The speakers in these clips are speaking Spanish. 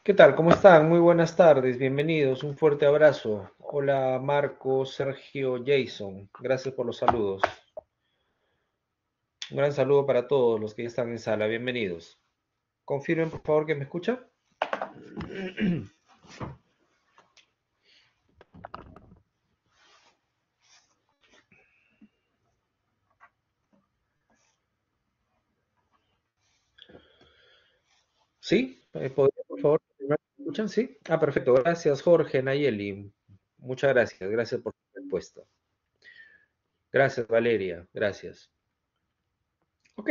¿Qué tal? ¿Cómo están? Muy buenas tardes, bienvenidos, un fuerte abrazo. Hola Marco, Sergio, Jason, gracias por los saludos. Un gran saludo para todos los que ya están en sala, bienvenidos. Confirmen por favor que me escucha. ¿Sí? ¿Podría por favor confirmar que me escuchan? ¿Sí? Ah, perfecto, gracias Jorge, Nayeli. Muchas gracias, gracias por su respuesta. Gracias Valeria, gracias. Ok,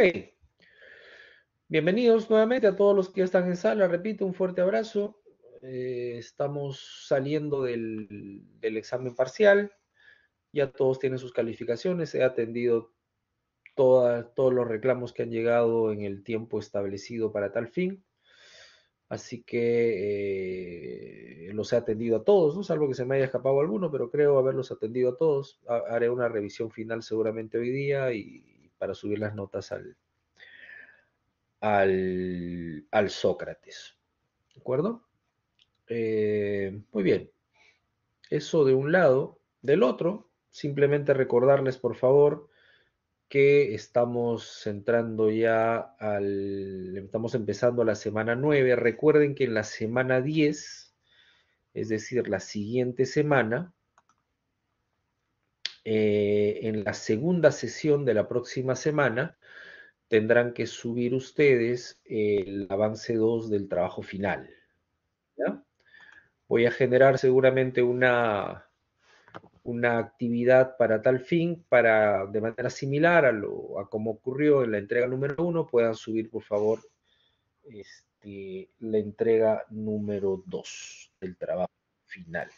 bienvenidos nuevamente a todos los que ya están en sala. Repito, un fuerte abrazo. Estamos saliendo del examen parcial. Ya todos tienen sus calificaciones. He atendido todos los reclamos que han llegado en el tiempo establecido para tal fin. Así que los he atendido a todos, ¿no? Salvo que se me haya escapado alguno, pero creo haberlos atendido a todos. Haré una revisión final seguramente hoy día y para subir las notas al Sócrates. ¿De acuerdo? Muy bien. Eso de un lado. Del otro, simplemente recordarles, por favor, que estamos empezando la semana 9. Recuerden que en la semana 10, es decir, la siguiente semana, en la segunda sesión de la próxima semana, tendrán que subir ustedes el avance 2 del trabajo final. ¿Ya? Voy a generar seguramente una actividad para tal fin, para de manera similar a como ocurrió en la entrega número 1, puedan subir por favor la entrega número 2 del trabajo final.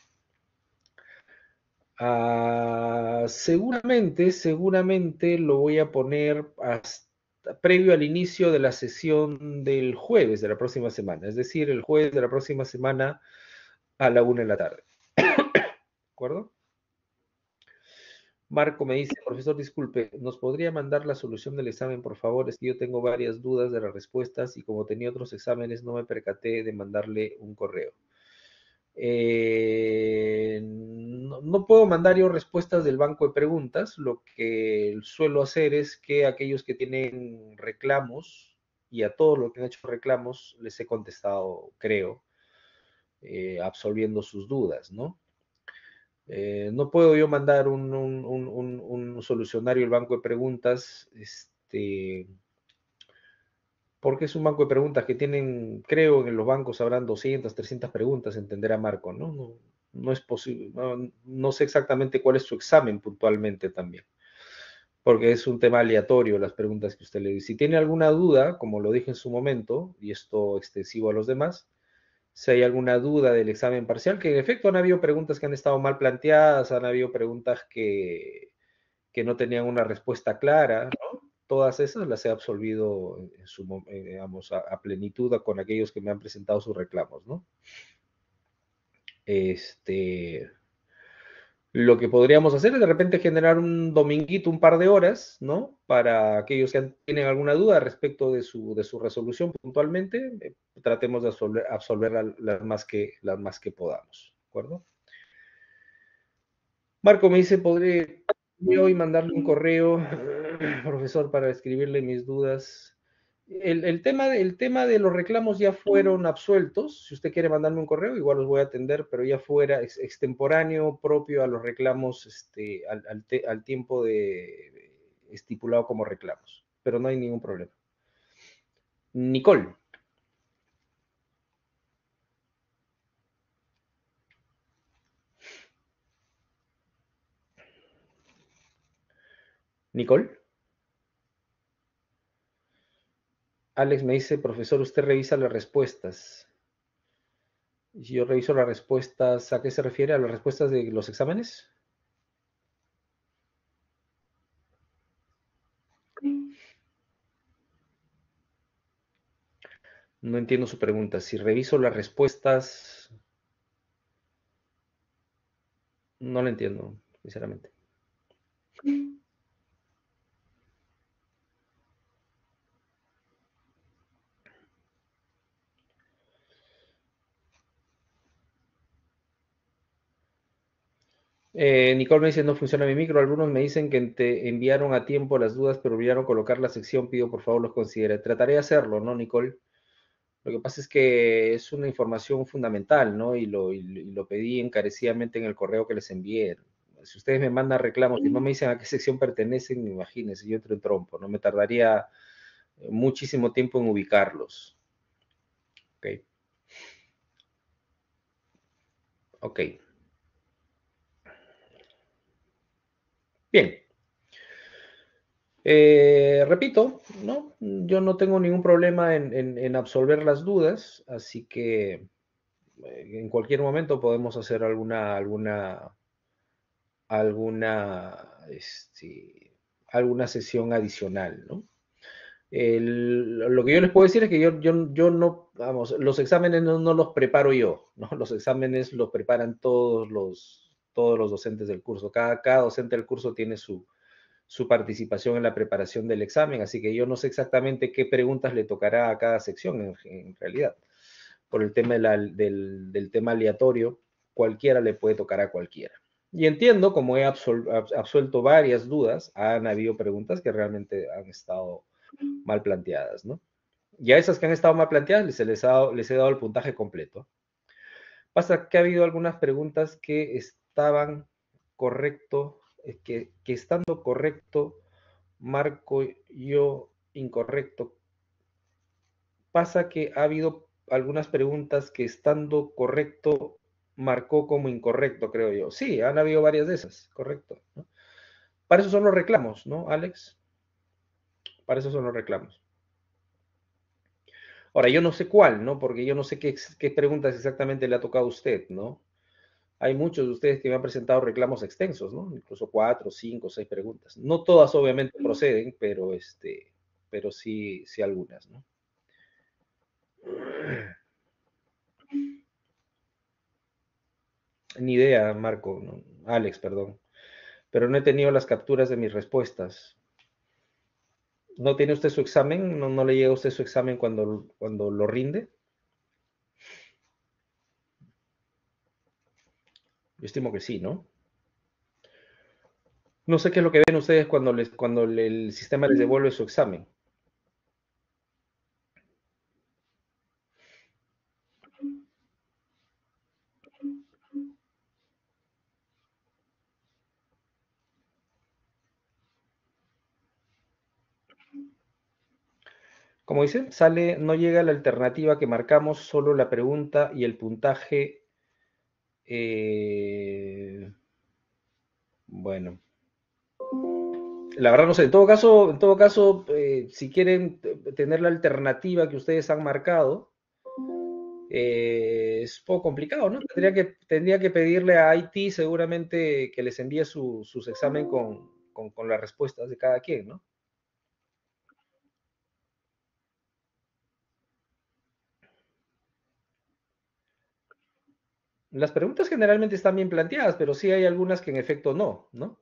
Seguramente lo voy a poner hasta previo al inicio de la sesión del jueves de la próxima semana, es decir, el jueves de la próxima semana a la 1 de la tarde. ¿De acuerdo? Marco me dice, profesor, disculpe, ¿nos podría mandar la solución del examen, por favor? Es que yo tengo varias dudas de las respuestas y como tenía otros exámenes no me percaté de mandarle un correo. No puedo mandar yo respuestas del banco de preguntas. Lo que suelo hacer es que aquellos que tienen reclamos, y a todos los que han hecho reclamos, les he contestado, creo, absolviendo sus dudas, ¿no? No puedo yo mandar un solucionario al banco de preguntas, porque es un banco de preguntas que tienen, creo, en los bancos habrán 200, 300 preguntas, entenderá Marco, ¿no? No es posible, no sé exactamente cuál es su examen puntualmente también, porque es un tema aleatorio las preguntas que usted le dice. Si tiene alguna duda, como lo dije en su momento, y esto extensivo a los demás, si hay alguna duda del examen parcial, que en efecto han habido preguntas que han estado mal planteadas, han habido preguntas que no tenían una respuesta clara, ¿no? Todas esas las he absolvido digamos, a plenitud con aquellos que me han presentado sus reclamos, ¿no? Este, lo que podríamos hacer es de repente generar un dominguito, un par de horas, ¿no? Para aquellos que tienen alguna duda respecto de su resolución puntualmente, tratemos de absolver las más que podamos, ¿de acuerdo? Marco me dice, ¿podré hoy mandarle un correo, profesor, para escribirle mis dudas? El tema de los reclamos ya fueron absueltos. Si usted quiere mandarme un correo, igual los voy a atender, pero ya fuera extemporáneo propio a los reclamos, al tiempo estipulado como reclamos. Pero no hay ningún problema. Nicole, Nicole. Alex me dice, profesor, usted revisa las respuestas. Y si yo reviso las respuestas, ¿a qué se refiere? ¿A las respuestas de los exámenes? No entiendo su pregunta. Si reviso las respuestas, no la entiendo, sinceramente. Nicole me dice, no funciona mi micro. Algunos me dicen que te enviaron a tiempo las dudas, pero olvidaron colocar la sección. Pido por favor los considere. Trataré de hacerlo, ¿no, Nicole? Lo que pasa es que es una información fundamental, ¿no? Y lo pedí encarecidamente en el correo que les envié. Si ustedes me mandan reclamos y no me dicen a qué sección pertenecen, imagínense, yo entro en trompo, ¿no? Me tardaría muchísimo tiempo en ubicarlos. Ok, ok. Bien. Repito, ¿no? Yo no tengo ningún problema en absolver las dudas, así que en cualquier momento podemos hacer alguna sesión adicional, ¿no? Lo que yo les puedo decir es que yo no, vamos, los exámenes no los preparo yo, ¿no? Los exámenes los preparan todos los docentes del curso. Cada docente del curso tiene su participación en la preparación del examen, así que yo no sé exactamente qué preguntas le tocará a cada sección en realidad. Por el tema del tema aleatorio, cualquiera le puede tocar a cualquiera. Y entiendo, como he absuelto varias dudas, han habido preguntas que realmente han estado mal planteadas, ¿no? Y a esas que han estado mal planteadas les he dado el puntaje completo. Pasa que ha habido algunas preguntas que estaban correcto, que estando correcto, marco yo incorrecto. Pasa que ha habido algunas preguntas que estando correcto, marcó como incorrecto, creo yo. Sí, han habido varias de esas, correcto, ¿no? Para eso son los reclamos, ¿no, Alex? Para eso son los reclamos. Ahora, yo no sé cuál, ¿no? Porque yo no sé qué preguntas exactamente le ha tocado a usted, ¿no? Hay muchos de ustedes que me han presentado reclamos extensos, ¿no? Incluso 4, 5, 6 preguntas. No todas obviamente proceden, pero sí algunas, ¿no? Ni idea, Marco, ¿no? Alex, perdón. Pero no he tenido las capturas de mis respuestas. ¿No tiene usted su examen? ¿No le llega a usted su examen cuando lo rinde? Yo estimo que sí, ¿no? No sé qué es lo que ven ustedes cuando el sistema les devuelve su examen. Como dicen, sale, no llega la alternativa que marcamos, solo la pregunta y el puntaje. Bueno, la verdad no sé. En todo caso, si quieren tener la alternativa que ustedes han marcado, es un poco complicado, ¿no? Tendría que pedirle a IT seguramente que les envíe sus examen con las respuestas de cada quien, ¿no? Las preguntas generalmente están bien planteadas, pero sí hay algunas que en efecto no, ¿no?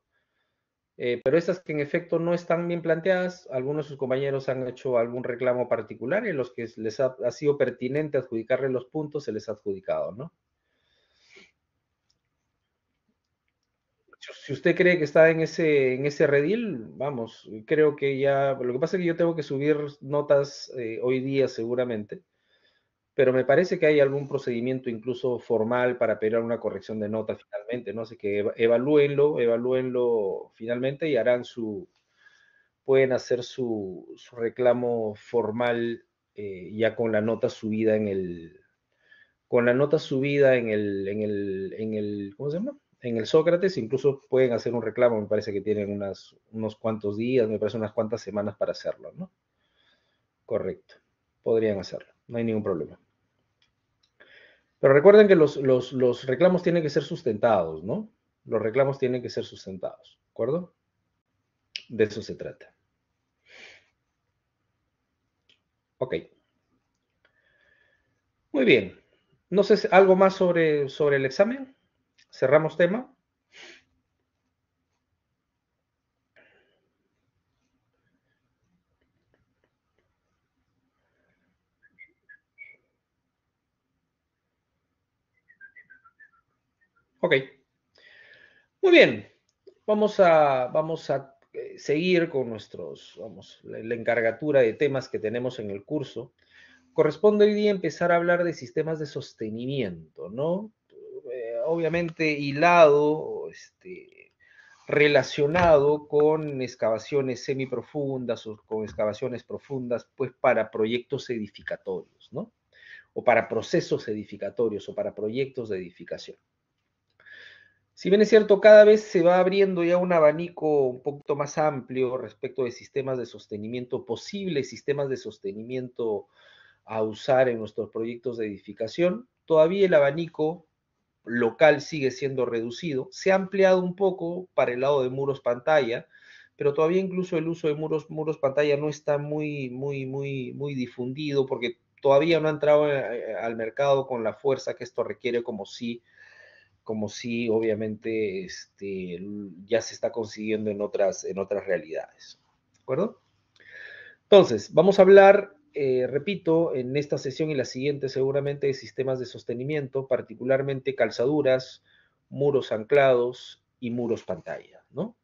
Pero esas que en efecto no están bien planteadas, algunos de sus compañeros han hecho algún reclamo particular y en los que les ha sido pertinente adjudicarle los puntos, se les ha adjudicado, ¿no? Si usted cree que está en ese redil, vamos, creo que ya, lo que pasa es que yo tengo que subir notas hoy día seguramente, pero me parece que hay algún procedimiento incluso formal para pedir una corrección de nota finalmente, ¿no? Así que evalúenlo finalmente y pueden hacer su reclamo formal ya con la nota subida ¿cómo se llama? En el Sócrates, incluso pueden hacer un reclamo, me parece que tienen unos cuantos días, me parece unas cuantas semanas para hacerlo, ¿no? Correcto, podrían hacerlo, no hay ningún problema. Pero recuerden que los reclamos tienen que ser sustentados, ¿no? Los reclamos tienen que ser sustentados, ¿de acuerdo? De eso se trata. Ok, muy bien. No sé, ¿algo más sobre el examen? ¿Cerramos tema? Ok. Muy bien, vamos a seguir con la encargatura de temas que tenemos en el curso. Corresponde hoy día empezar a hablar de sistemas de sostenimiento, ¿no? Obviamente hilado, relacionado con excavaciones semiprofundas o con excavaciones profundas, pues para proyectos edificatorios, ¿no? O para procesos edificatorios o para proyectos de edificación. Si bien es cierto, cada vez se va abriendo ya un abanico un poquito más amplio respecto de sistemas de sostenimiento, posibles sistemas de sostenimiento a usar en nuestros proyectos de edificación, todavía el abanico local sigue siendo reducido. Se ha ampliado un poco para el lado de muros pantalla, pero todavía incluso el uso de muros pantalla no está muy difundido porque todavía no ha entrado al mercado con la fuerza que esto requiere como si obviamente ya se está consiguiendo en otras realidades. ¿De acuerdo? Entonces, vamos a hablar, repito, en esta sesión y la siguiente seguramente de sistemas de sostenimiento, particularmente calzaduras, muros anclados y muros pantalla, ¿no?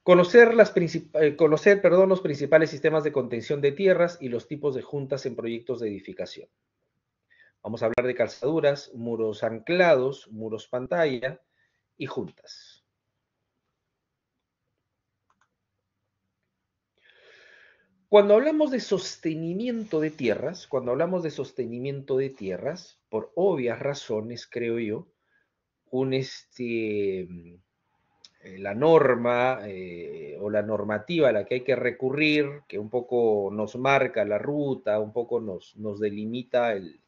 Conocer, los principales sistemas de contención de tierras y los tipos de juntas en proyectos de edificación. Vamos a hablar de calzaduras, muros anclados, muros pantalla y juntas. Cuando hablamos de sostenimiento de tierras, por obvias razones, creo yo, un la norma o la normativa a la que hay que recurrir, que un poco nos marca la ruta, un poco nos delimita el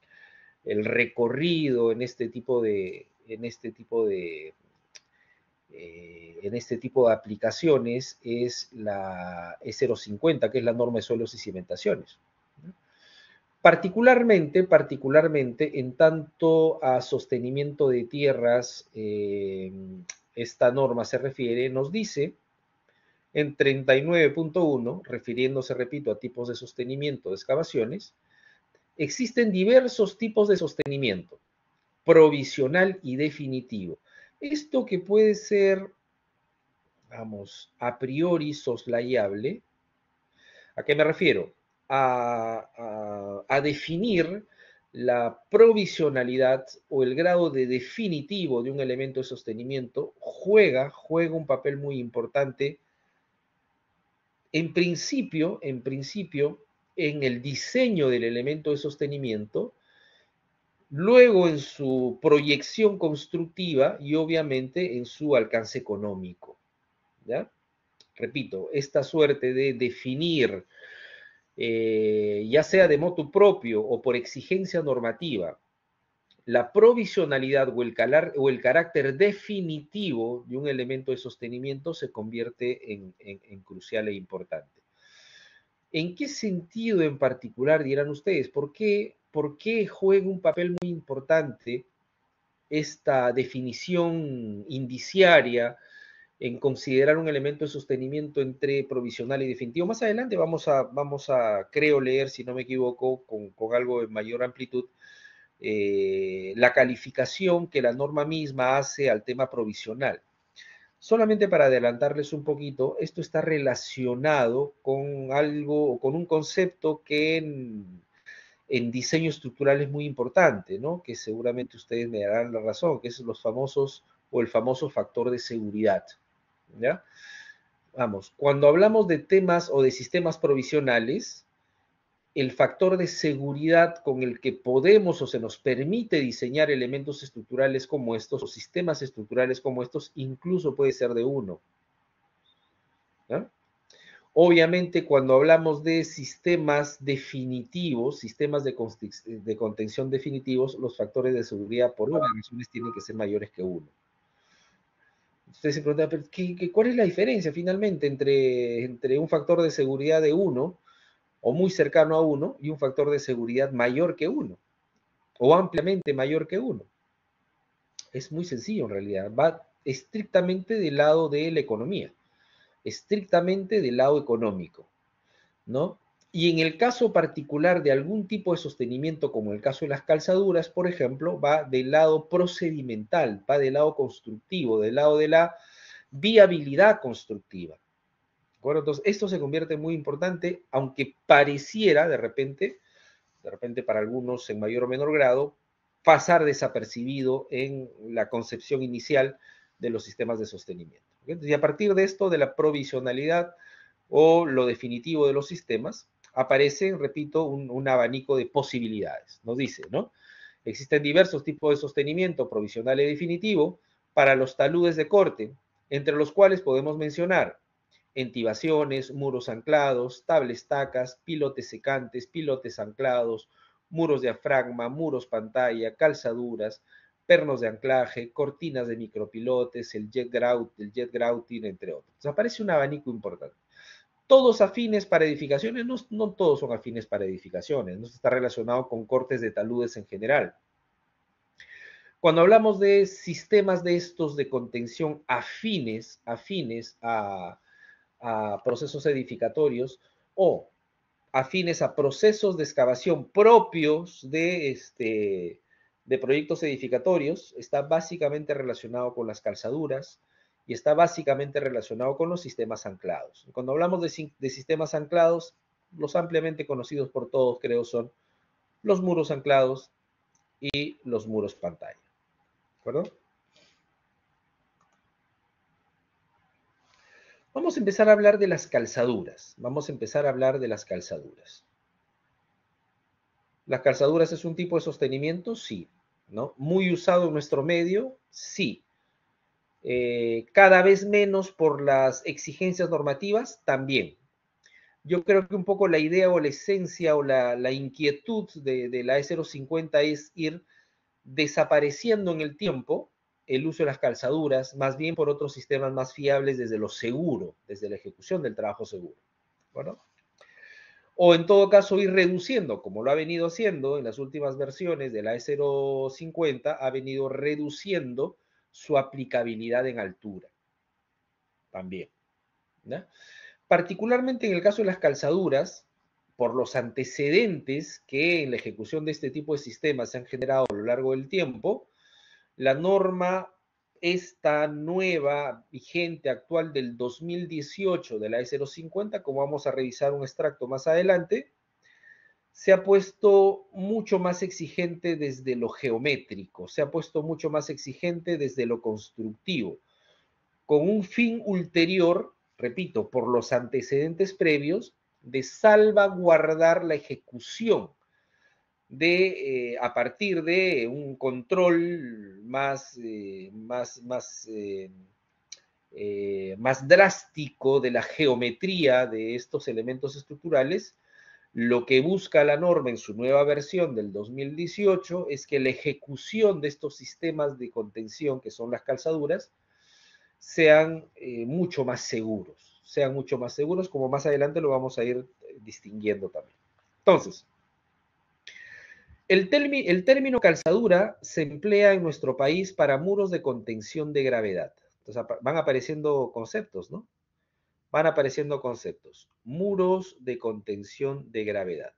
recorrido en este tipo de aplicaciones es la E050, que es la norma de suelos y cimentaciones. Particularmente en tanto a sostenimiento de tierras, esta norma se refiere, nos dice en 39.1, refiriéndose, repito, a tipos de sostenimiento de excavaciones, existen diversos tipos de sostenimiento, provisional y definitivo. Esto que puede ser, vamos, a priori soslayable. ¿A qué me refiero? A definir la provisionalidad o el grado de definitivo de un elemento de sostenimiento juega un papel muy importante en principio, en el diseño del elemento de sostenimiento, luego en su proyección constructiva y obviamente en su alcance económico. ¿Ya? Repito, esta suerte de definir, ya sea de motu propio o por exigencia normativa, la provisionalidad o el carácter definitivo de un elemento de sostenimiento se convierte en crucial e importante. ¿En qué sentido en particular dirán ustedes? ¿Por qué juega un papel muy importante esta definición indiciaria en considerar un elemento de sostenimiento entre provisional y definitivo? Más adelante vamos a creo leer, si no me equivoco, con algo de mayor amplitud, la calificación que la norma misma hace al tema provisional. Solamente para adelantarles un poquito, esto está relacionado con algo o con un concepto que en diseño estructural es muy importante, ¿no? Que seguramente ustedes me darán la razón, que es el famoso factor de seguridad, ¿ya? Vamos, cuando hablamos de temas o de sistemas provisionales, el factor de seguridad con el que podemos o se nos permite diseñar elementos estructurales como estos o sistemas estructurales como estos incluso puede ser de uno, ¿no? Obviamente, cuando hablamos de sistemas definitivos, sistemas de contención definitivos, los factores de seguridad por obvias razones tienen que ser mayores que uno. Ustedes se preguntan, ¿pero cuál es la diferencia finalmente entre un factor de seguridad de uno o muy cercano a uno y un factor de seguridad mayor que uno o ampliamente mayor que uno? Es muy sencillo en realidad, va estrictamente del lado de la economía, estrictamente del lado económico, ¿no? Y en el caso particular de algún tipo de sostenimiento, como el caso de las calzaduras, por ejemplo, va del lado procedimental, va del lado constructivo, del lado de la viabilidad constructiva. ¿De acuerdo? Entonces, esto se convierte en muy importante, aunque pareciera de repente para algunos en mayor o menor grado, pasar desapercibido en la concepción inicial de los sistemas de sostenimiento. Entonces, y a partir de esto, de la provisionalidad o lo definitivo de los sistemas, aparece, repito, un abanico de posibilidades. Nos dice, ¿no? Existen diversos tipos de sostenimiento provisional y definitivo para los taludes de corte, entre los cuales podemos mencionar entibaciones, muros anclados, tablestacas, pilotes secantes, pilotes anclados, muros diafragma, muros pantalla, calzaduras, pernos de anclaje, cortinas de micropilotes, el jet grouting, entre otros. Entonces, aparece un abanico importante. Todos afines para edificaciones, no, no todos son afines para edificaciones, no está relacionado con cortes de taludes en general. Cuando hablamos de sistemas de estos de contención afines a procesos edificatorios o afines a procesos de excavación propios de proyectos edificatorios, está básicamente relacionado con las calzaduras y está básicamente relacionado con los sistemas anclados. Cuando hablamos de sistemas anclados, los ampliamente conocidos por todos, creo, son los muros anclados y los muros pantalla. ¿De acuerdo? Vamos a empezar a hablar de las calzaduras. Vamos a empezar a hablar de las calzaduras. ¿Las calzaduras es un tipo de sostenimiento? Sí. ¿No? Muy usado en nuestro medio, sí. Cada vez menos por las exigencias normativas, también. Yo creo que un poco la idea o la esencia o la inquietud de la E050 es ir desapareciendo en el tiempo el uso de las calzaduras, más bien por otros sistemas más fiables desde lo seguro, desde la ejecución del trabajo seguro. Bueno, o en todo caso ir reduciendo, como lo ha venido haciendo en las últimas versiones de la E050, ha venido reduciendo su aplicabilidad en altura también. ¿Ya? Particularmente en el caso de las calzaduras, por los antecedentes que en la ejecución de este tipo de sistemas se han generado a lo largo del tiempo, la norma esta nueva, vigente, actual del 2018 de la E050, como vamos a revisar un extracto más adelante, se ha puesto mucho más exigente desde lo geométrico, se ha puesto mucho más exigente desde lo constructivo, con un fin ulterior, repito, por los antecedentes previos, de salvaguardar la ejecución a partir de un control más drástico de la geometría de estos elementos estructurales. Lo que busca la norma en su nueva versión del 2018 es que la ejecución de estos sistemas de contención, que son las calzaduras, sean mucho más seguros, como más adelante lo vamos a ir distinguiendo también. Entonces, el término calzadura se emplea en nuestro país para muros de contención de gravedad. Entonces van apareciendo conceptos, ¿no? Van apareciendo conceptos. Muros de contención de gravedad,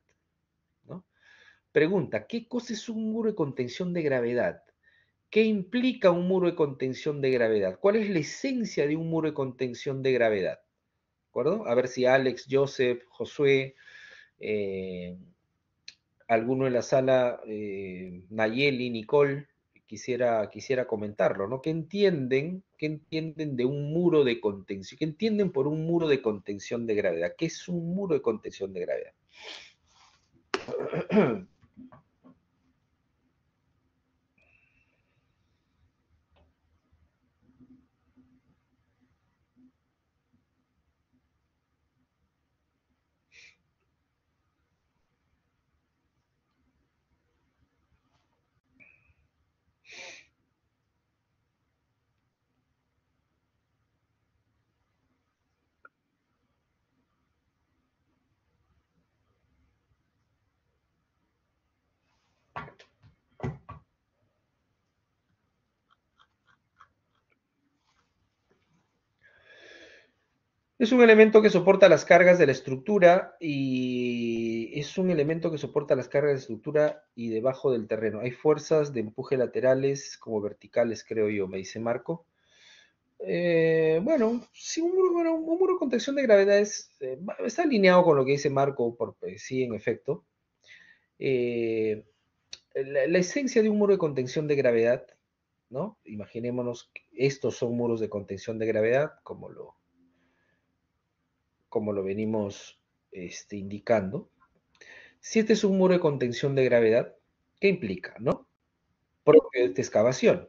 ¿no? Pregunta, ¿qué cosa es un muro de contención de gravedad? ¿Qué implica un muro de contención de gravedad? ¿Cuál es la esencia de un muro de contención de gravedad? ¿De acuerdo? A ver si Alex, Joseph, Josué, eh, alguno en la sala, Nayeli, Nicole, quisiera comentarlo, ¿no? ¿Qué entienden de un muro de contención? ¿Qué entienden por un muro de contención de gravedad? ¿Qué es un muro de contención de gravedad? Es un elemento que soporta las cargas de la estructura y es un elemento que soporta las cargas de estructura y debajo del terreno. Hay fuerzas de empuje laterales como verticales, creo yo, me dice Marco. Bueno, sí, un muro de contención de gravedad está alineado con lo que dice Marco, sí, en efecto. Eh, la esencia de un muro de contención de gravedad, ¿no? Imaginémonos que estos son muros de contención de gravedad, como lo venimos indicando. Si este es un muro de contención de gravedad, ¿qué implica, no? Propio de excavación.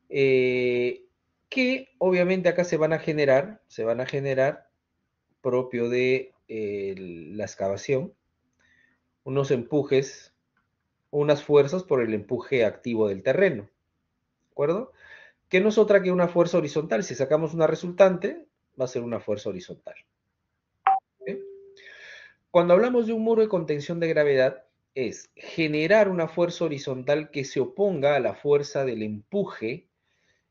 Eh, que obviamente acá se van a generar propio de la excavación, unos empujes, unas fuerzas por el empuje activo del terreno, ¿de acuerdo? Que no es otra que una fuerza horizontal. Si sacamos una resultante, va a ser una fuerza horizontal. ¿Sí? Cuando hablamos de un muro de contención de gravedad, es generar una fuerza horizontal que se oponga a la fuerza del empuje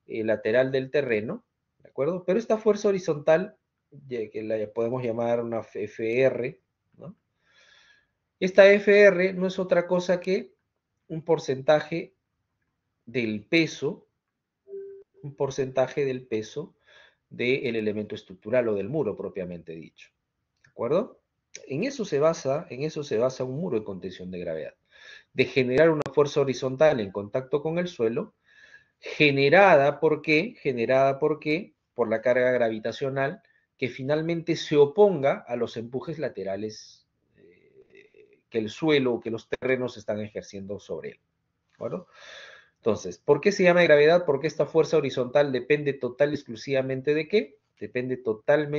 lateral del terreno, ¿de acuerdo? Pero esta fuerza horizontal, que la podemos llamar una FR, ¿no? Esta FR no es otra cosa que un porcentaje del peso, un porcentaje del peso del elemento estructural o del muro propiamente dicho, ¿de acuerdo? En eso se basa un muro de contención de gravedad, de generar una fuerza horizontal en contacto con el suelo, generada, ¿por qué? Generada, ¿por qué? Por la carga gravitacional que finalmente se oponga a los empujes laterales que el suelo o que los terrenos están ejerciendo sobre él. ¿De acuerdo? Entonces, ¿por qué se llama gravedad? Porque esta fuerza horizontal depende total y exclusivamente de qué? Depende total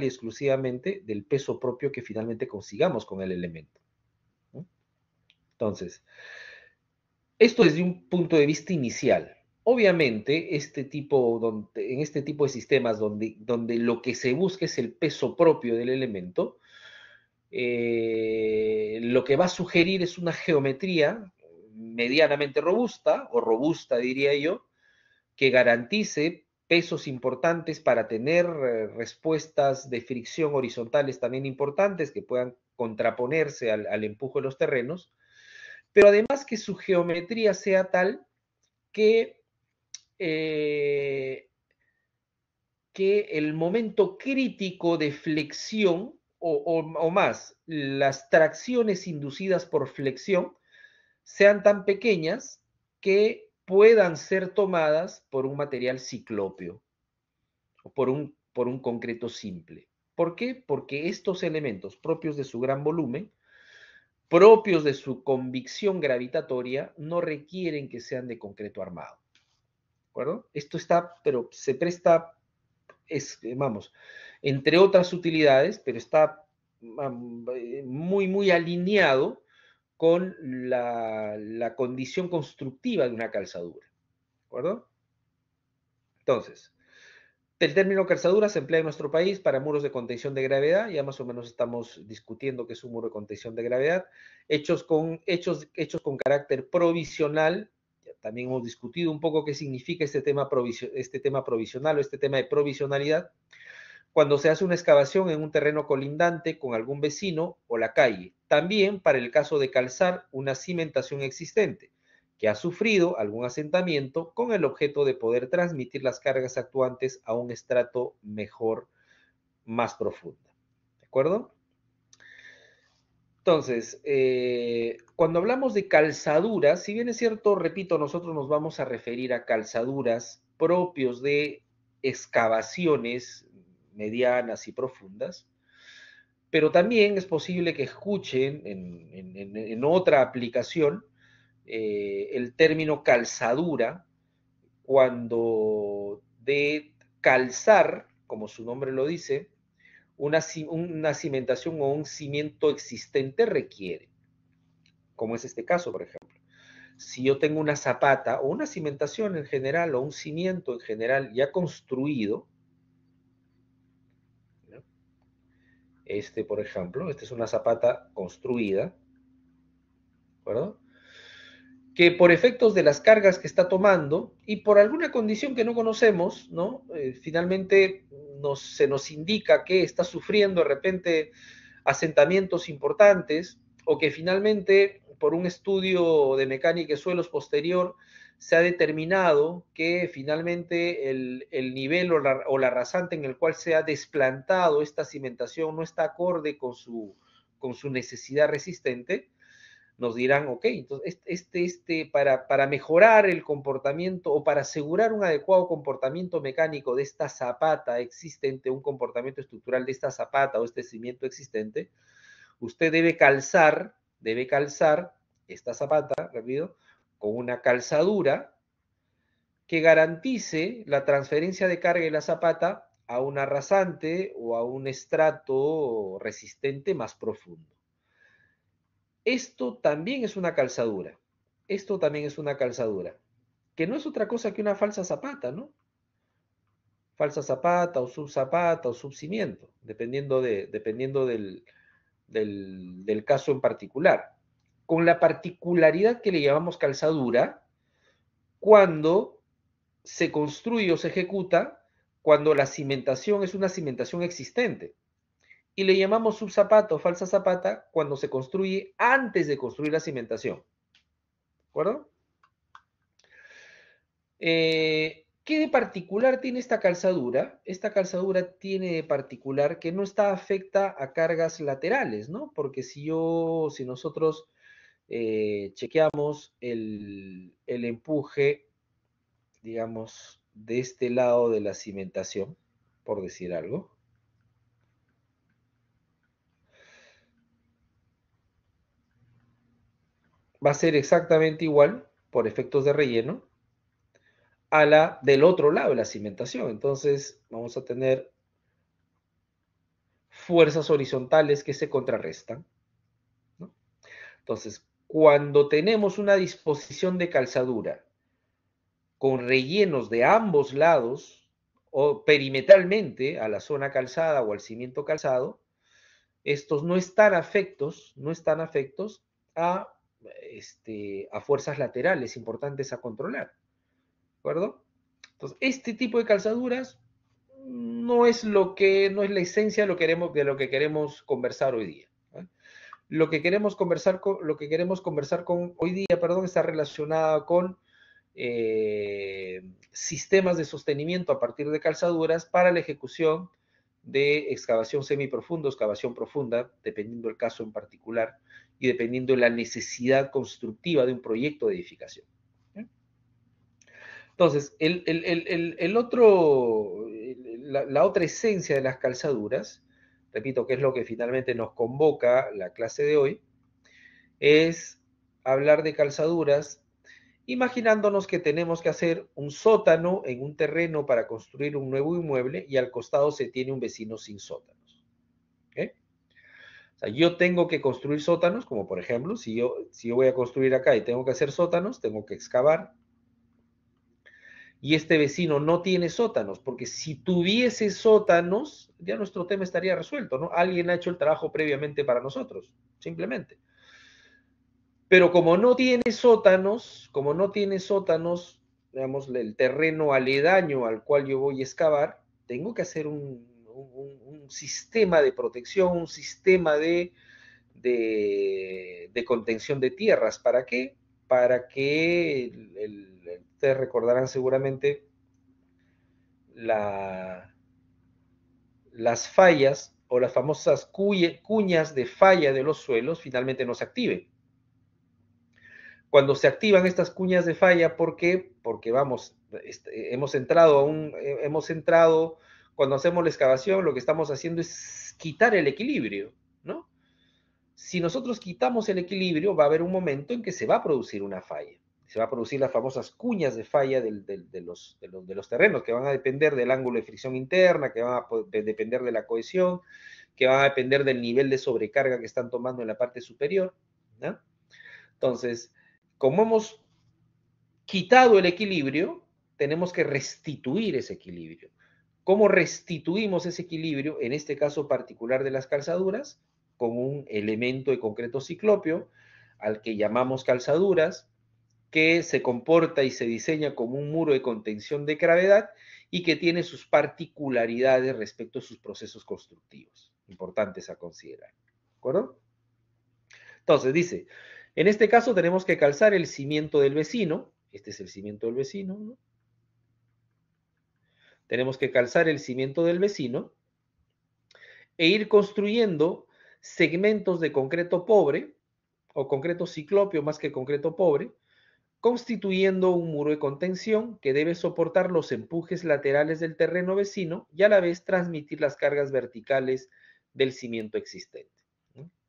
y exclusivamente del peso propio que finalmente consigamos con el elemento. ¿No? Entonces, esto desde un punto de vista inicial. Obviamente, en este tipo de sistemas donde lo que se busca es el peso propio del elemento, lo que va a sugerir es una geometría medianamente robusta, o robusta diría yo, que garantice pesos importantes para tener respuestas de fricción horizontales también importantes que puedan contraponerse al empuje de los terrenos, pero además que su geometría sea tal que, eh, que el momento crítico de flexión, o más, las tracciones inducidas por flexión, sean tan pequeñas que puedan ser tomadas por un material ciclópeo o por un concreto simple. ¿Por qué? Porque estos elementos propios de su gran volumen, propios de su convicción gravitatoria, no requieren que sean de concreto armado. ¿De acuerdo? Esto está, pero se presta, vamos, entre otras utilidades, pero está muy, muy alineado con la condición constructiva de una calzadura. ¿De acuerdo? Entonces, el término calzadura se emplea en nuestro país para muros de contención de gravedad. Ya más o menos estamos discutiendo qué es un muro de contención de gravedad. Hechos con carácter provisional. También hemos discutido un poco qué significa este tema provisional o este tema de provisionalidad. Cuando se hace una excavación en un terreno colindante con algún vecino o la calle. También para el caso de calzar una cimentación existente que ha sufrido algún asentamiento con el objeto de poder transmitir las cargas actuantes a un estrato mejor, más profundo. ¿De acuerdo? Entonces, cuando hablamos de calzaduras, si bien es cierto, repito, nosotros nos vamos a referir a calzaduras propios de excavaciones medianas y profundas, pero también es posible que escuchen en otra aplicación el término calzadura cuando de calzar, como su nombre lo dice, una cimentación o un cimiento existente requiere, como es este caso, por ejemplo. Si yo tengo una zapata o una cimentación en general o un cimiento en general ya construido, ¿no? Por ejemplo, esta es una zapata construida, ¿de acuerdo? Que por efectos de las cargas que está tomando y por alguna condición que no conocemos, ¿no? Finalmente se nos indica que está sufriendo de repente asentamientos importantes, o que finalmente, por un estudio de mecánica de suelos posterior, se ha determinado que finalmente el nivel o la rasante en el cual se ha desplantado esta cimentación no está acorde con su necesidad resistente, nos dirán, ok, entonces para mejorar el comportamiento o para asegurar un adecuado comportamiento mecánico de esta zapata existente, un comportamiento estructural de esta zapata o este cimiento existente, usted debe calzar esta zapata, repito, con una calzadura que garantice la transferencia de carga de la zapata a una rasante o a un estrato resistente más profundo. Esto también es una calzadura. Esto también es una calzadura, que no es otra cosa que una falsa zapata, ¿no? Falsa zapata o subcimiento, dependiendo del caso en particular. Con la particularidad que le llamamos calzadura, cuando se construye o se ejecuta, cuando la cimentación es una cimentación existente. Y le llamamos subzapata o falsa zapata cuando se construye antes de construir la cimentación. ¿De acuerdo? ¿Qué de particular tiene esta calzadura? Esta calzadura tiene de particular que no está afecta a cargas laterales, ¿no? Porque si nosotros chequeamos el empuje, digamos, de este lado de la cimentación, por decir algo, va a ser exactamente igual, por efectos de relleno, a la del otro lado de la cimentación. Entonces, vamos a tener fuerzas horizontales que se contrarrestan, ¿no? Entonces, cuando tenemos una disposición de calzadura con rellenos de ambos lados o perimetralmente a la zona calzada o al cimiento calzado, estos no están afectos a, a fuerzas laterales importantes a controlar, ¿de acuerdo? Entonces, este tipo de calzaduras no es no es la esencia de lo que queremos conversar hoy día, ¿eh? Lo que queremos conversar con hoy día, perdón, está relacionada con sistemas de sostenimiento a partir de calzaduras para la ejecución de excavación semiprofunda, excavación profunda, dependiendo del caso en particular y dependiendo de la necesidad constructiva de un proyecto de edificación. Entonces, la otra esencia de las calzaduras, repito, que es lo que finalmente nos convoca la clase de hoy, es hablar de calzaduras imaginándonos que tenemos que hacer un sótano en un terreno para construir un nuevo inmueble y al costado se tiene un vecino sin sótanos. ¿Okay? O sea, yo tengo que construir sótanos, como por ejemplo, si yo voy a construir acá y tengo que hacer sótanos, tengo que excavar, y este vecino no tiene sótanos, porque si tuviese sótanos, ya nuestro tema estaría resuelto, ¿no? Alguien ha hecho el trabajo previamente para nosotros, simplemente. Pero como no tiene sótanos, digamos, el terreno aledaño al cual yo voy a excavar, tengo que hacer un sistema de protección, un sistema de contención de tierras. ¿Para qué? Para que, ustedes recordarán seguramente, las fallas o las famosas cuñas de falla de los suelos finalmente no se activen. Cuando se activan estas cuñas de falla, ¿por qué? Porque vamos, hemos entrado, cuando hacemos la excavación, lo que estamos haciendo es quitar el equilibrio, ¿no? Si nosotros quitamos el equilibrio, va a haber un momento en que se va a producir una falla. Se va a producir las famosas cuñas de falla de los terrenos, que van a depender del ángulo de fricción interna, que van a depender de la cohesión, que van a depender del nivel de sobrecarga que están tomando en la parte superior, ¿no? Entonces, como hemos quitado el equilibrio, tenemos que restituir ese equilibrio. ¿Cómo restituimos ese equilibrio, en este caso particular de las calzaduras? Con un elemento de concreto ciclópeo, al que llamamos calzaduras, que se comporta y se diseña como un muro de contención de gravedad y que tiene sus particularidades respecto a sus procesos constructivos, importantes a considerar. acuerdo? Entonces dice, en este caso tenemos que calzar el cimiento del vecino. Este es el cimiento del vecino, ¿no? Tenemos que calzar el cimiento del vecino e ir construyendo segmentos de concreto pobre o concreto ciclópeo más que concreto pobre, constituyendo un muro de contención que debe soportar los empujes laterales del terreno vecino y a la vez transmitir las cargas verticales del cimiento existente.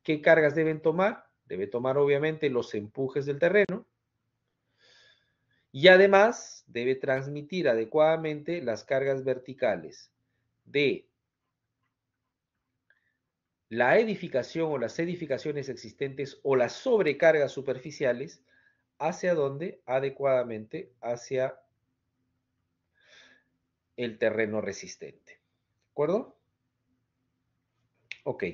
¿Qué cargas deben tomar? Debe tomar obviamente los empujes del terreno y además debe transmitir adecuadamente las cargas verticales de la edificación o las edificaciones existentes o las sobrecargas superficiales. ¿Hacia dónde? Adecuadamente hacia el terreno resistente. ¿De acuerdo? Ok.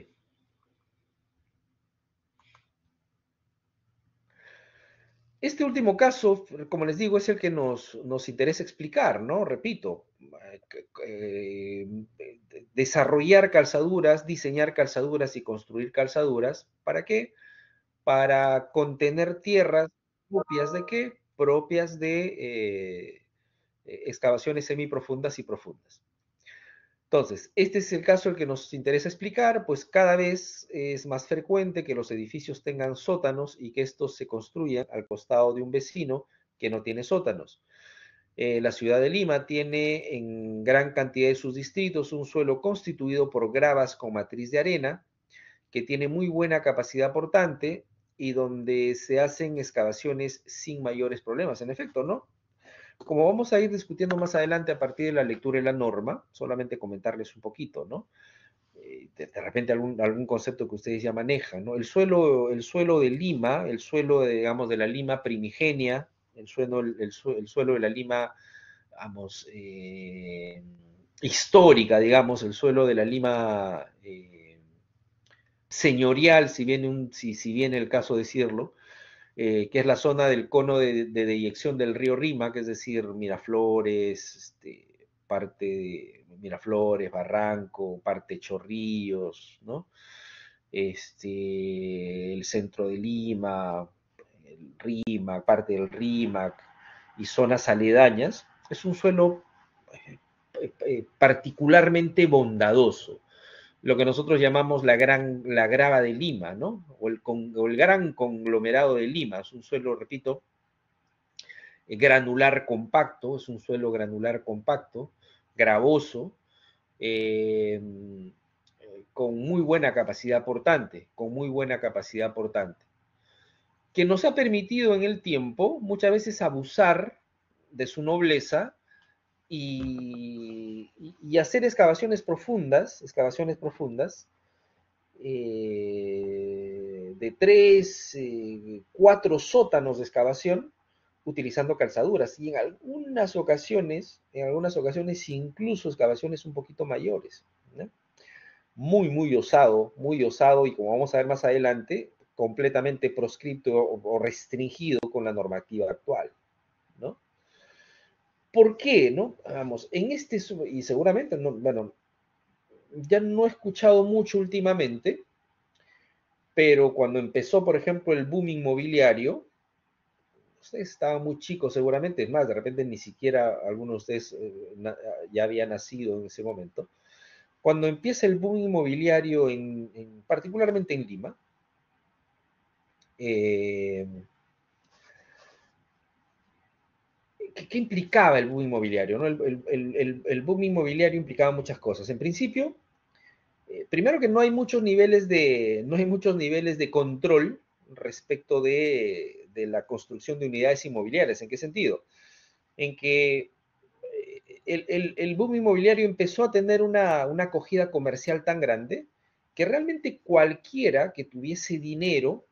Este último caso, como les digo, es el que nos interesa explicar, ¿no? Repito, eh, desarrollar calzaduras, diseñar calzaduras y construir calzaduras. ¿Para qué? Para contener tierras propias de qué? Propias de excavaciones semiprofundas y profundas. Entonces, este es el caso el que nos interesa explicar, pues cada vez es más frecuente que los edificios tengan sótanos y que estos se construyan al costado de un vecino que no tiene sótanos. La ciudad de Lima tiene en gran cantidad de sus distritos un suelo constituido por gravas con matriz de arena, que tiene muy buena capacidad portante y donde se hacen excavaciones sin mayores problemas. En efecto, ¿no? Como vamos a ir discutiendo más adelante a partir de la lectura de la norma, solamente comentarles un poquito, ¿no? De repente algún concepto que ustedes ya manejan, ¿no? El suelo de Lima, el suelo, digamos, de la Lima primigenia, el suelo de la Lima, vamos, histórica, digamos, el suelo de la Lima señorial, si viene el caso decirlo, que es la zona del cono de deyección del río Rima, que es decir, Miraflores, parte de Miraflores, Barranco, parte de Chorrillos, ¿no? El centro de Lima, el Rímac, parte del Rímac y zonas aledañas, es un suelo particularmente bondadoso, lo que nosotros llamamos la grava de Lima, ¿no? O el gran conglomerado de Lima. Es un suelo, repito, granular compacto, es un suelo granular compacto, gravoso, eh, con muy buena capacidad portante, que nos ha permitido en el tiempo muchas veces abusar de su nobleza y hacer excavaciones profundas, de 3, 4 sótanos de excavación utilizando calzaduras y en algunas ocasiones incluso excavaciones un poquito mayores, ¿no? Muy osado y como vamos a ver más adelante, completamente proscripto o restringido con la normativa actual, ¿no? ¿Por qué, no? Vamos, y seguramente, no, bueno, ya no he escuchado mucho últimamente, pero cuando empezó, por ejemplo, el boom inmobiliario, ustedes estaban muy chicos seguramente, es más, de repente ni siquiera alguno de ustedes ya había nacido en ese momento. Cuando empieza el boom inmobiliario, particularmente en Lima, eh, ¿qué implicaba el boom inmobiliario? ¿No? El boom inmobiliario implicaba muchas cosas. En principio, primero que no hay muchos niveles de control respecto de la construcción de unidades inmobiliarias. ¿En qué sentido? En que el boom inmobiliario empezó a tener una acogida comercial tan grande que realmente cualquiera que tuviese dinero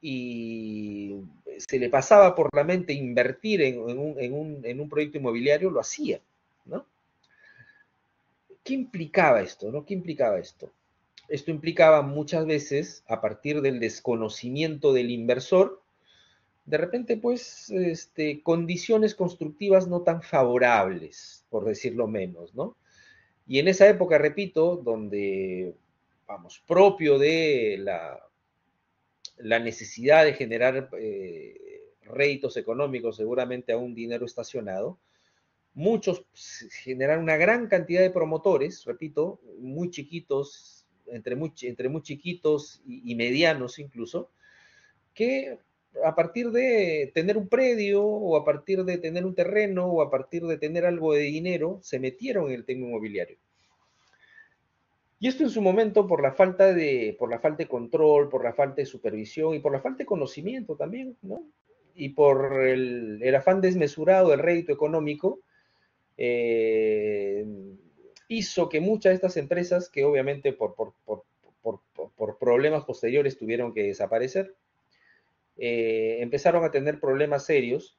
y se le pasaba por la mente invertir en un proyecto inmobiliario, lo hacía, ¿no? ¿Qué implicaba esto, no? ¿Qué implicaba esto? Esto implicaba muchas veces, a partir del desconocimiento del inversor, de repente, pues, condiciones constructivas no tan favorables, por decirlo menos, ¿no? Y en esa época, repito, donde vamos, propio de la necesidad de generar réditos económicos, seguramente a un dinero estacionado, muchos generan una gran cantidad de promotores, repito, muy chiquitos, entre muy chiquitos y medianos incluso, que a partir de tener un predio o a partir de tener un terreno o a partir de tener algo de dinero, se metieron en el tema inmobiliario. Y esto en su momento por la falta de control, por la falta de supervisión y por la falta de conocimiento también, ¿no? Y por el afán desmesurado del rédito económico, eh, hizo que muchas de estas empresas, que obviamente por problemas posteriores tuvieron que desaparecer, empezaron a tener problemas serios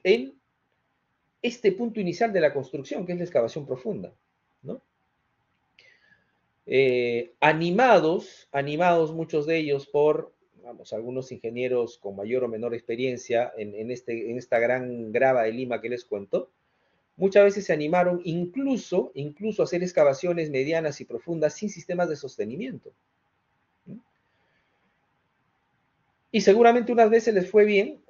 en este punto inicial de la construcción, que es la excavación profunda, ¿no? Animados muchos de ellos por, vamos, algunos ingenieros con mayor o menor experiencia en esta gran grava de Lima que les cuento, muchas veces se animaron incluso a hacer excavaciones medianas y profundas sin sistemas de sostenimiento. Y seguramente unas veces les fue bien,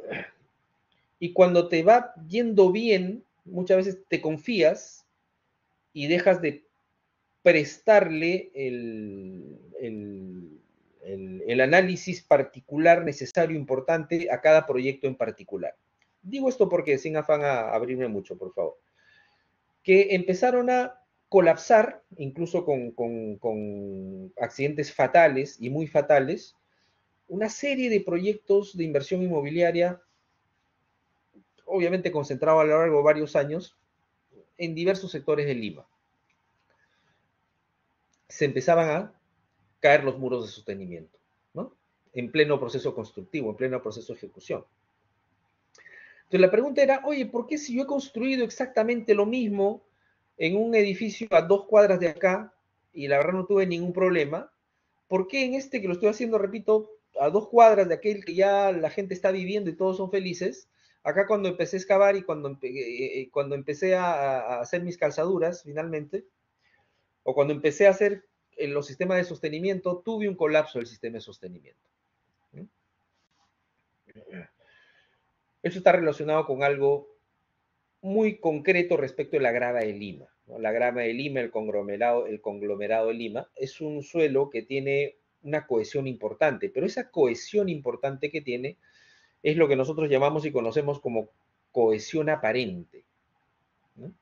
y cuando te va yendo bien, muchas veces te confías y dejas de prestarle el análisis particular necesario, importante a cada proyecto en particular. Digo esto porque sin afán a abrirme mucho, por favor. Que empezaron a colapsar, incluso con accidentes fatales y muy fatales, una serie de proyectos de inversión inmobiliaria, obviamente concentrado a lo largo de varios años, en diversos sectores de Lima. Se empezaban a caer los muros de sostenimiento, ¿no? En pleno proceso constructivo, en pleno proceso de ejecución. Entonces la pregunta era, oye, ¿por qué si yo he construido exactamente lo mismo en un edificio a 2 cuadras de acá y la verdad no tuve ningún problema, ¿por qué en este que lo estoy haciendo, repito, a 2 cuadras de aquel que ya la gente está viviendo y todos son felices, acá cuando empecé a excavar y cuando empecé a hacer mis calzaduras finalmente, o cuando empecé a hacer los sistemas de sostenimiento, tuve un colapso del sistema de sostenimiento? ¿Mm? Eso está relacionado con algo muy concreto respecto de la grava de Lima, ¿no? La grava de Lima, el conglomerado de Lima, es un suelo que tiene una cohesión importante, pero esa cohesión importante que tiene es lo que nosotros llamamos y conocemos como cohesión aparente, ¿no?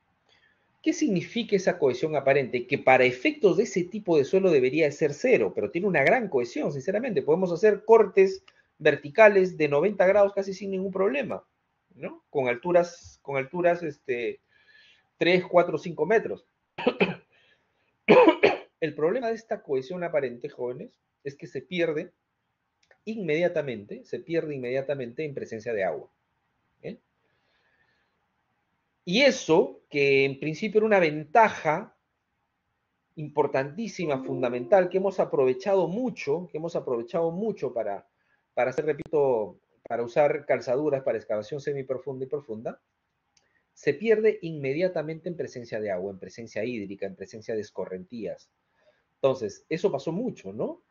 ¿Qué significa esa cohesión aparente? Que para efectos de ese tipo de suelo debería ser cero, pero tiene una gran cohesión, sinceramente. Podemos hacer cortes verticales de 90 grados casi sin ningún problema, ¿no? Con alturas 3, 4, 5 metros. El problema de esta cohesión aparente, jóvenes, es que se pierde inmediatamente en presencia de agua, ¿eh? Y eso, que en principio era una ventaja importantísima, fundamental, que hemos aprovechado mucho para hacer, repito, para usar calzaduras para excavación semiprofunda y profunda, se pierde inmediatamente en presencia de agua, en presencia hídrica, en presencia de escorrentías. Entonces, eso pasó mucho, ¿no?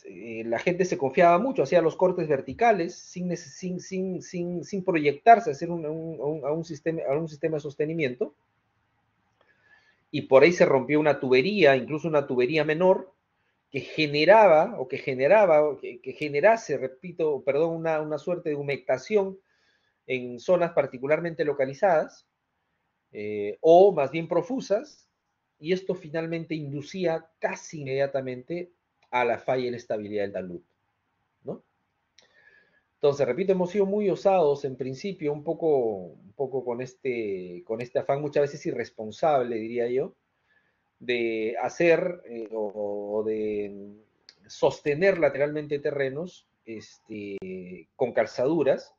La gente se confiaba mucho, hacía los cortes verticales sin proyectarse a hacer a un sistema de sostenimiento, y por ahí se rompió una tubería, incluso una tubería menor, que generase, repito, perdón, una suerte de humectación en zonas particularmente localizadas, o más bien profusas, y esto finalmente inducía casi inmediatamente a la falla y la estabilidad del talud, ¿no? Entonces, repito, hemos sido muy osados en principio, un poco con este afán muchas veces irresponsable, diría yo, de hacer o de sostener lateralmente terrenos con calzaduras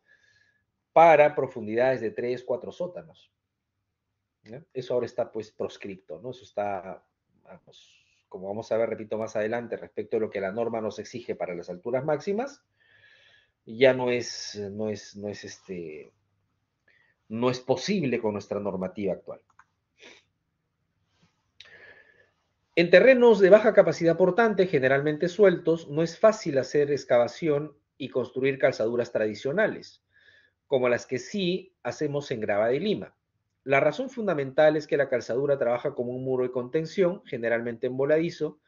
para profundidades de 3, 4 sótanos, ¿no? Eso ahora está pues proscripto, ¿no? Eso está, vamos, como vamos a ver, repito, más adelante respecto a lo que la norma nos exige para las alturas máximas, ya no es posible con nuestra normativa actual. En terrenos de baja capacidad portante, generalmente sueltos, no es fácil hacer excavación y construir calzaduras tradicionales, como las que sí hacemos en Grava de Lima. La razón fundamental es que la calzadura trabaja como un muro de contención, generalmente en voladizo,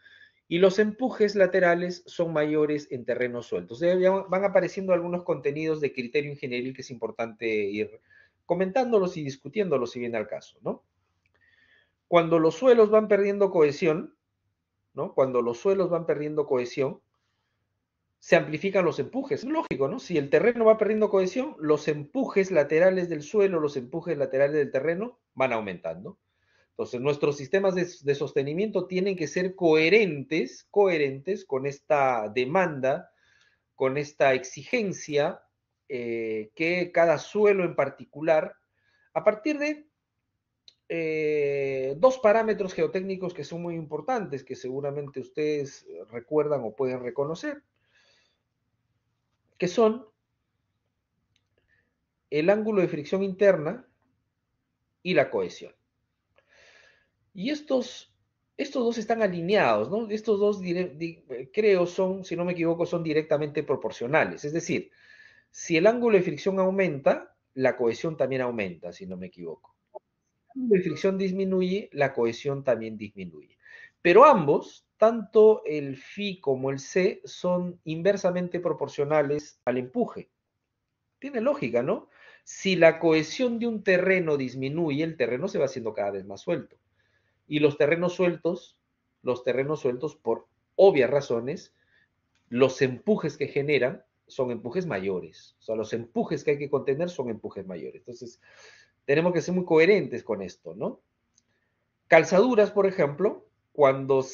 y los empujes laterales son mayores en terrenos sueltos. Ya van apareciendo algunos contenidos de criterio ingenieril que es importante ir comentándolos y discutiéndolos si viene al caso, ¿no? Cuando los suelos van perdiendo cohesión, ¿no? Cuando los suelos van perdiendo cohesión, se amplifican los empujes. Es lógico, ¿no? Si el terreno va perdiendo cohesión, los empujes laterales del suelo, los empujes laterales del terreno van aumentando. Entonces, nuestros sistemas de sostenimiento tienen que ser coherentes con esta demanda, con esta exigencia que cada suelo en particular, a partir de dos parámetros geotécnicos que son muy importantes, que seguramente ustedes recuerdan o pueden reconocer, que son el ángulo de fricción interna y la cohesión. Y estos dos están alineados, ¿no? Estos dos, creo, son, si no me equivoco, son directamente proporcionales. Es decir, si el ángulo de fricción aumenta, la cohesión también aumenta, si no me equivoco. Si el ángulo de fricción disminuye, la cohesión también disminuye. Pero ambos, tanto el phi como el c, son inversamente proporcionales al empuje. Tiene lógica, ¿no? Si la cohesión de un terreno disminuye, el terreno se va haciendo cada vez más suelto. Y los terrenos sueltos, por obvias razones, los empujes que generan son empujes mayores. O sea, los empujes que hay que contener son empujes mayores. Entonces, tenemos que ser muy coherentes con esto, ¿no? Calzaduras, por ejemplo, cuando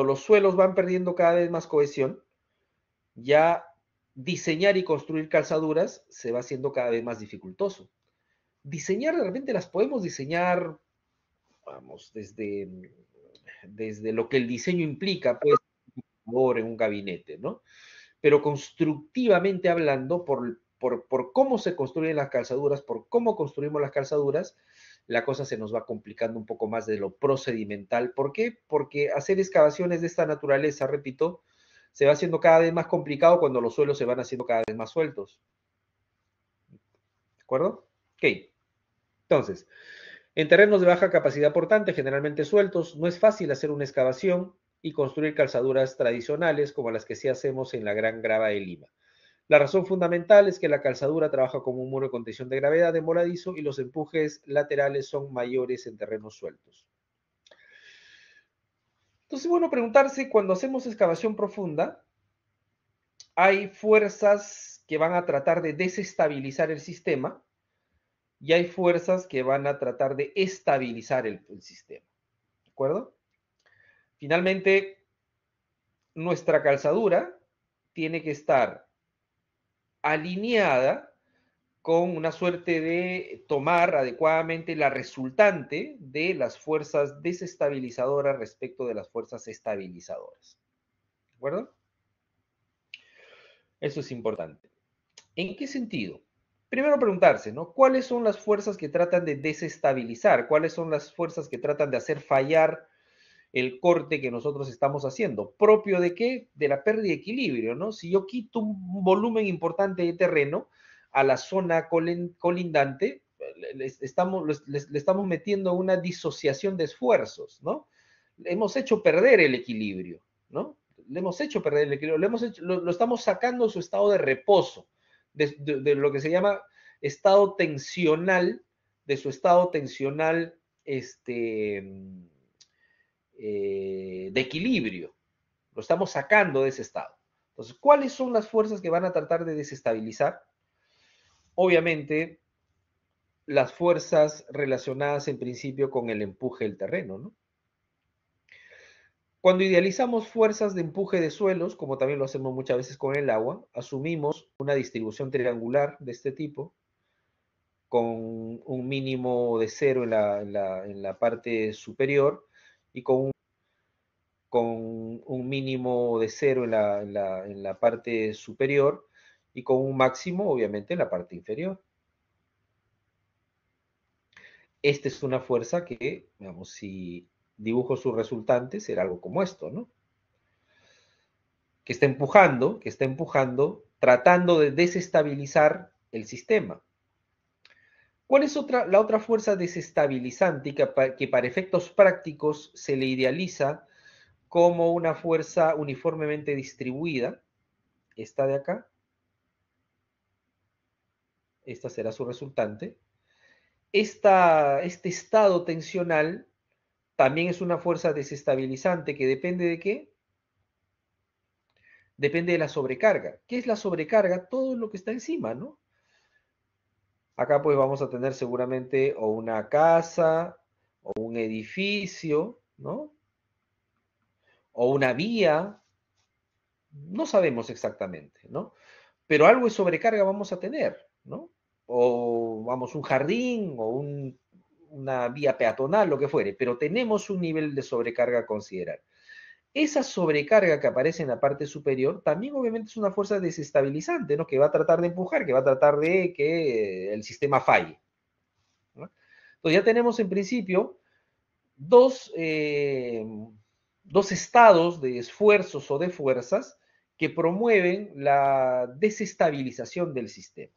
los suelos van perdiendo cada vez más cohesión, ya diseñar y construir calzaduras se va haciendo cada vez más dificultoso. Diseñar, de repente las podemos diseñar, vamos, desde lo que el diseño implica, pues, en un gabinete, ¿no? Pero constructivamente hablando, por cómo se construyen las calzaduras, por cómo construimos las calzaduras, la cosa se nos va complicando un poco más de lo procedimental. ¿Por qué? Porque hacer excavaciones de esta naturaleza, repito, se va haciendo cada vez más complicado cuando los suelos se van haciendo cada vez más sueltos. ¿De acuerdo? Ok. Entonces, en terrenos de baja capacidad portante, generalmente sueltos, no es fácil hacer una excavación y construir calzaduras tradicionales como las que sí hacemos en la Gran Grava de Lima. La razón fundamental es que la calzadura trabaja como un muro de contención de gravedad de voladizo y los empujes laterales son mayores en terrenos sueltos. Entonces, bueno, preguntarse, cuando hacemos excavación profunda, hay fuerzas que van a tratar de desestabilizar el sistema y hay fuerzas que van a tratar de estabilizar el sistema. ¿De acuerdo? Finalmente, nuestra calzadura tiene que estar alineada con una suerte de tomar adecuadamente la resultante de las fuerzas desestabilizadoras respecto de las fuerzas estabilizadoras. ¿De acuerdo? Eso es importante. ¿En qué sentido? Primero preguntarse, ¿no? ¿Cuáles son las fuerzas que tratan de desestabilizar? ¿Cuáles son las fuerzas que tratan de hacer fallar el corte que nosotros estamos haciendo? ¿Propio de qué? De la pérdida de equilibrio, ¿no? Si yo quito un volumen importante de terreno a la zona colindante, le estamos metiendo una disociación de esfuerzos, ¿no? Hemos hecho perder el equilibrio, ¿no? Le hemos hecho perder el equilibrio, lo estamos sacando de su estado de reposo, de lo que se llama estado tensional, de su estado tensional, de equilibrio. Lo estamos sacando de ese estado. Entonces, ¿cuáles son las fuerzas que van a tratar de desestabilizar? Obviamente, las fuerzas relacionadas en principio con el empuje del terreno, ¿no? Cuando idealizamos fuerzas de empuje de suelos, como también lo hacemos muchas veces con el agua, asumimos una distribución triangular de este tipo, con un mínimo de cero en la parte superior y con un mínimo de cero en la parte superior y con un máximo, obviamente, en la parte inferior. Esta es una fuerza que, digamos, si dibujo su resultante, será algo como esto, ¿no? Que está empujando, tratando de desestabilizar el sistema. ¿Cuál es la otra fuerza desestabilizante que para efectos prácticos se le idealiza como una fuerza uniformemente distribuida? Esta de acá. Esta será su resultante. Este estado tensional también es una fuerza desestabilizante que depende de qué? Depende de la sobrecarga. ¿Qué es la sobrecarga? Todo lo que está encima, ¿no? Acá pues vamos a tener seguramente o una casa, o un edificio, ¿no? O una vía, no sabemos exactamente, ¿no? Pero algo de sobrecarga vamos a tener, ¿no? O vamos, un jardín o una vía peatonal, lo que fuere, pero tenemos un nivel de sobrecarga a considerar. Esa sobrecarga que aparece en la parte superior también obviamente es una fuerza desestabilizante, ¿no? Que va a tratar de empujar, que va a tratar de que el sistema falle, ¿no? Entonces ya tenemos en principio dos, dos estados de esfuerzos o de fuerzas que promueven la desestabilización del sistema.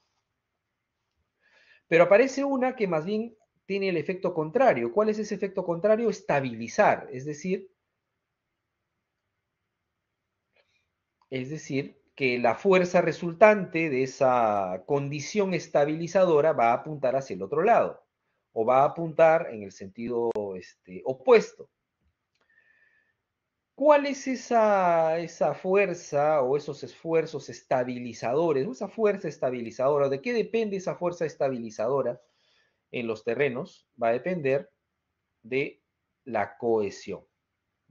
Pero aparece una que más bien tiene el efecto contrario. ¿Cuál es ese efecto contrario? Estabilizar, es decir, que la fuerza resultante de esa condición estabilizadora va a apuntar hacia el otro lado o va a apuntar en el sentido opuesto. ¿Cuál es esa fuerza o esos esfuerzos estabilizadores, o esa fuerza estabilizadora? ¿De qué depende esa fuerza estabilizadora en los terrenos? Va a depender de la cohesión.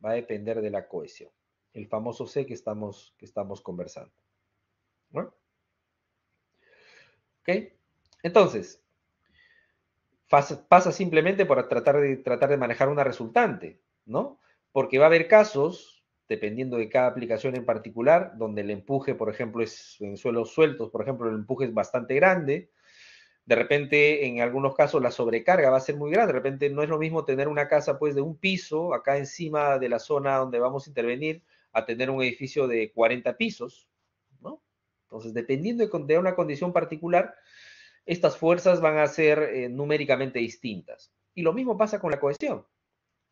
Va a depender de la cohesión. El famoso C que estamos conversando. ¿No? ¿Ok? Entonces, pasa simplemente por tratar de manejar una resultante, ¿no? Porque va a haber casos, dependiendo de cada aplicación en particular, donde el empuje, por ejemplo, es en suelos sueltos, por ejemplo, el empuje es bastante grande. De repente, en algunos casos, la sobrecarga va a ser muy grande. De repente, no es lo mismo tener una casa, pues, de un piso, acá encima de la zona donde vamos a intervenir, a tener un edificio de 40 pisos, ¿no? Entonces, dependiendo de una condición particular, estas fuerzas van a ser numéricamente distintas. Y lo mismo pasa con la cohesión.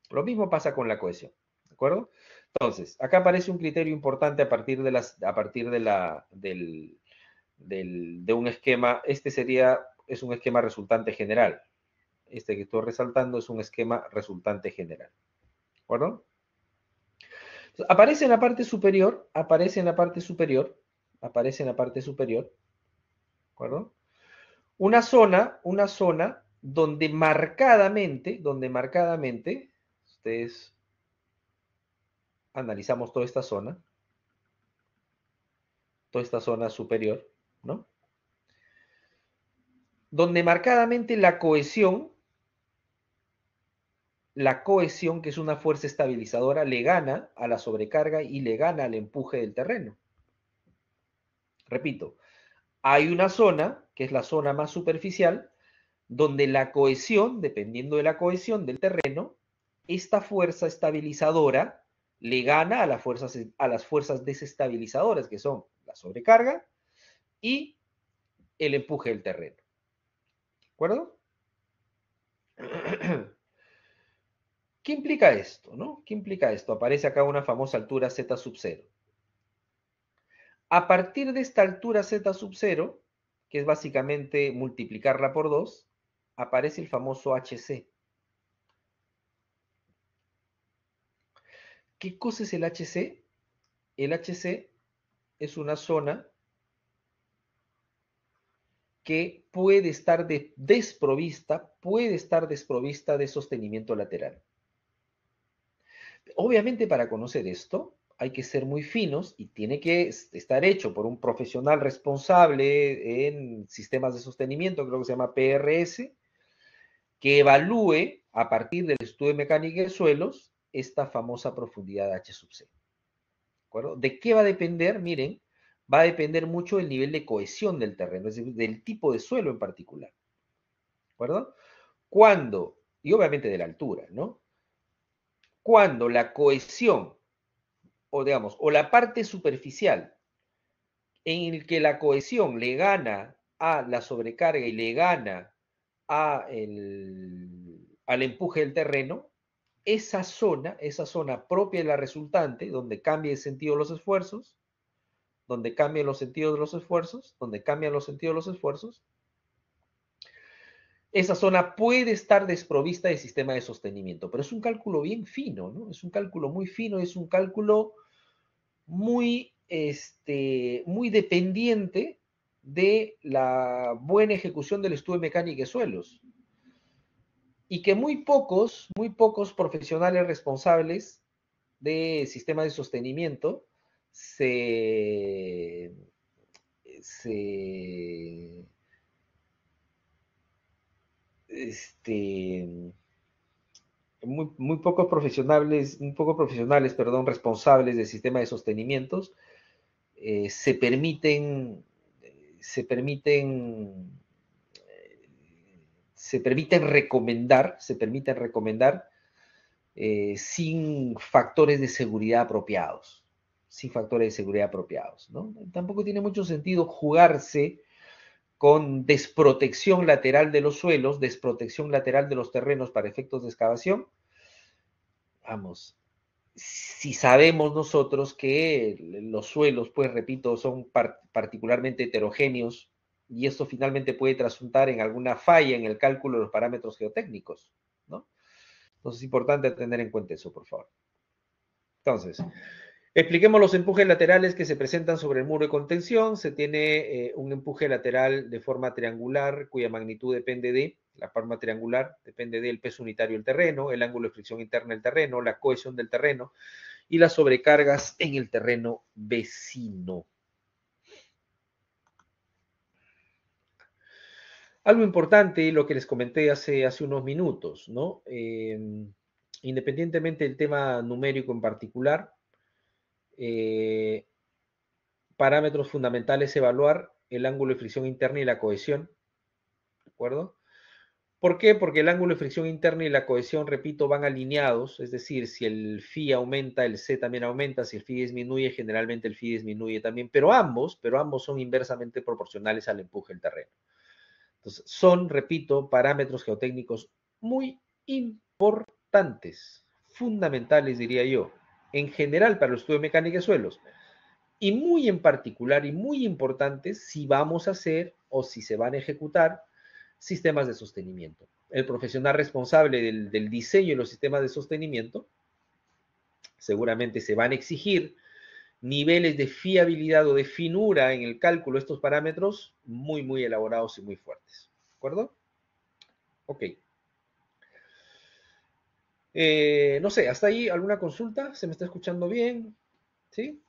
Lo mismo pasa con la cohesión. ¿De acuerdo? Entonces, acá aparece un criterio importante a partir de un esquema. Es un esquema resultante general. Este que estoy resaltando es un esquema resultante general. ¿De acuerdo? Entonces, aparece en la parte superior, ¿de acuerdo? Una zona donde marcadamente, ustedes analizamos toda esta zona superior, ¿no? Donde marcadamente la cohesión, que es una fuerza estabilizadora, le gana a la sobrecarga y le gana al empuje del terreno. Repito, hay una zona, que es la zona más superficial, donde la cohesión, dependiendo de la cohesión del terreno, esta fuerza estabilizadora le gana a las fuerzas desestabilizadoras, que son la sobrecarga y el empuje del terreno. ¿De acuerdo? ¿Qué implica esto? ¿No? ¿Qué implica esto? Aparece acá una famosa altura Z sub 0. A partir de esta altura Z sub 0, que es básicamente multiplicarla por 2, aparece el famoso HC. ¿Qué cosa es el HC? El HC es una zona que puede estar desprovista de sostenimiento lateral. Obviamente, para conocer esto hay que ser muy finos y tiene que estar hecho por un profesional responsable en sistemas de sostenimiento, creo que se llama PRS, que evalúe a partir del estudio de mecánica de suelos esta famosa profundidad H sub C. ¿De acuerdo? ¿De qué va a depender? Miren, va a depender mucho del nivel de cohesión del terreno, es decir, del tipo de suelo en particular. ¿De acuerdo? Y obviamente de la altura, ¿no? cuando la cohesión, o digamos, o la parte superficial en el que la cohesión le gana a la sobrecarga y le gana al empuje del terreno, esa zona propia de la resultante, donde cambia el sentido de los esfuerzos, donde cambian los sentidos de los esfuerzos, donde cambian los sentidos de los esfuerzos, esa zona puede estar desprovista de sistema de sostenimiento, pero es un cálculo bien fino, ¿no? Es un cálculo muy fino, es un cálculo muy, muy dependiente de la buena ejecución del estudio de mecánica de suelos. Y que muy pocos profesionales responsables de sistemas de sostenimiento se, se este, muy pocos profesionales, perdón, responsables del sistema de sostenimientos se permiten, se permiten, se permiten recomendar sin factores de seguridad apropiados, sin factores de seguridad apropiados, ¿no? Tampoco tiene mucho sentido jugarse con desprotección lateral de los suelos, desprotección lateral de los terrenos para efectos de excavación. Vamos, si sabemos nosotros que los suelos, pues repito, son particularmente heterogéneos y esto finalmente puede trasuntar en alguna falla en el cálculo de los parámetros geotécnicos, ¿no? Entonces es importante tener en cuenta eso, por favor. Entonces, expliquemos los empujes laterales que se presentan sobre el muro de contención. Se tiene un empuje lateral de forma triangular, cuya magnitud depende de, la forma triangular depende del peso unitario del terreno, el ángulo de fricción interna del terreno, la cohesión del terreno y las sobrecargas en el terreno vecino. Algo importante, lo que les comenté hace unos minutos, ¿no? Independientemente del tema numérico en particular, parámetros fundamentales evaluar el ángulo de fricción interna y la cohesión, ¿de acuerdo? ¿Por qué? Porque el ángulo de fricción interna y la cohesión, repito, van alineados, es decir, si el phi aumenta, el C también aumenta, si el phi disminuye, generalmente el phi disminuye también, pero ambos son inversamente proporcionales al empuje del terreno. Entonces, son, repito, parámetros geotécnicos muy importantes, fundamentales, diría yo, en general para el estudio de mecánica de suelos, y muy en particular y muy importantes si vamos a hacer o si se van a ejecutar sistemas de sostenimiento. El profesional responsable del diseño de los sistemas de sostenimiento seguramente se van a exigir niveles de fiabilidad o de finura en el cálculo de estos parámetros muy, muy elaborados y muy fuertes. ¿De acuerdo? Ok. No sé, ¿hasta ahí alguna consulta? ¿Se me está escuchando bien? ¿Sí?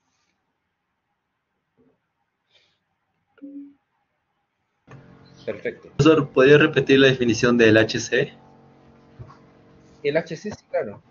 Perfecto. Profesor, ¿podría repetir la definición del HC? El HC, sí, claro.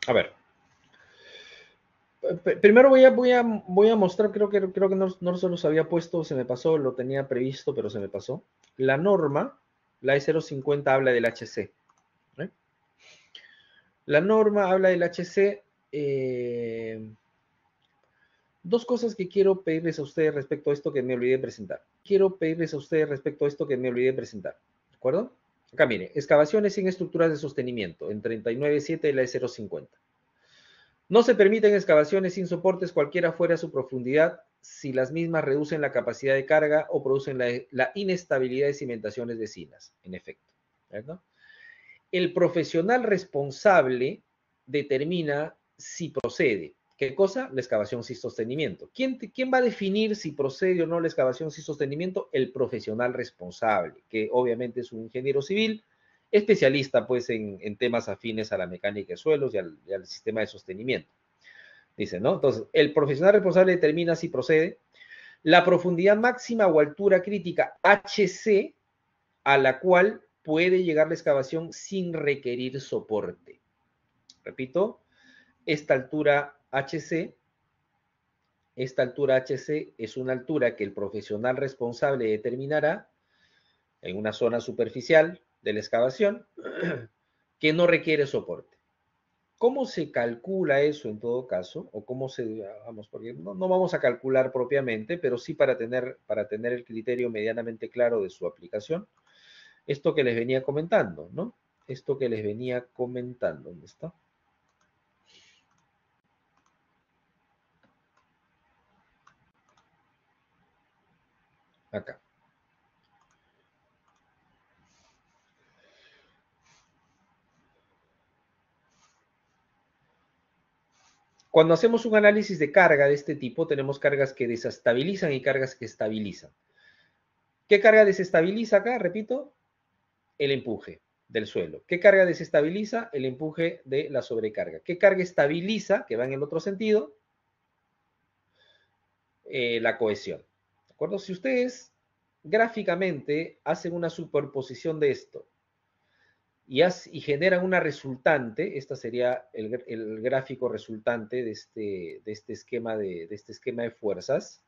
A ver. Primero voy a mostrar, creo que no se los había puesto, se me pasó, lo tenía previsto, pero se me pasó. La norma, la E050 habla del HC. ¿eh? La norma habla del HC. Dos cosas que quiero pedirles a ustedes respecto a esto que me olvidé de presentar. Quiero pedirles a ustedes respecto a esto que me olvidé de presentar. ¿De acuerdo? Acá mire, excavaciones sin estructuras de sostenimiento en 39.7 de la E050. No se permiten excavaciones sin soportes cualquiera fuera su profundidad si las mismas reducen la capacidad de carga o producen la inestabilidad de cimentaciones vecinas, en efecto. ¿Verdad? El profesional responsable determina si procede. ¿Qué cosa? La excavación sin sostenimiento. ¿Quién va a definir si procede o no la excavación sin sostenimiento? El profesional responsable, que obviamente es un ingeniero civil especialista pues en temas afines a la mecánica de suelos y al sistema de sostenimiento. Dice, ¿no? Entonces, el profesional responsable determina si procede la profundidad máxima o altura crítica HC a la cual puede llegar la excavación sin requerir soporte. Repito, esta altura HC es una altura que el profesional responsable determinará en una zona superficial de la excavación que no requiere soporte. ¿Cómo se calcula eso en todo caso? O cómo se, vamos, porque no vamos a calcular propiamente, pero sí para tener el criterio medianamente claro de su aplicación. Esto que les venía comentando, ¿no? Esto que les venía comentando, ¿dónde está? Acá. Cuando hacemos un análisis de carga de este tipo, tenemos cargas que desestabilizan y cargas que estabilizan. ¿Qué carga desestabiliza acá? Repito, el empuje del suelo. ¿Qué carga desestabiliza? El empuje de la sobrecarga. ¿Qué carga estabiliza? Que va en el otro sentido, la cohesión. ¿De acuerdo? Si ustedes gráficamente hacen una superposición de esto y generan una resultante, esta sería el gráfico resultante de este esquema de fuerzas,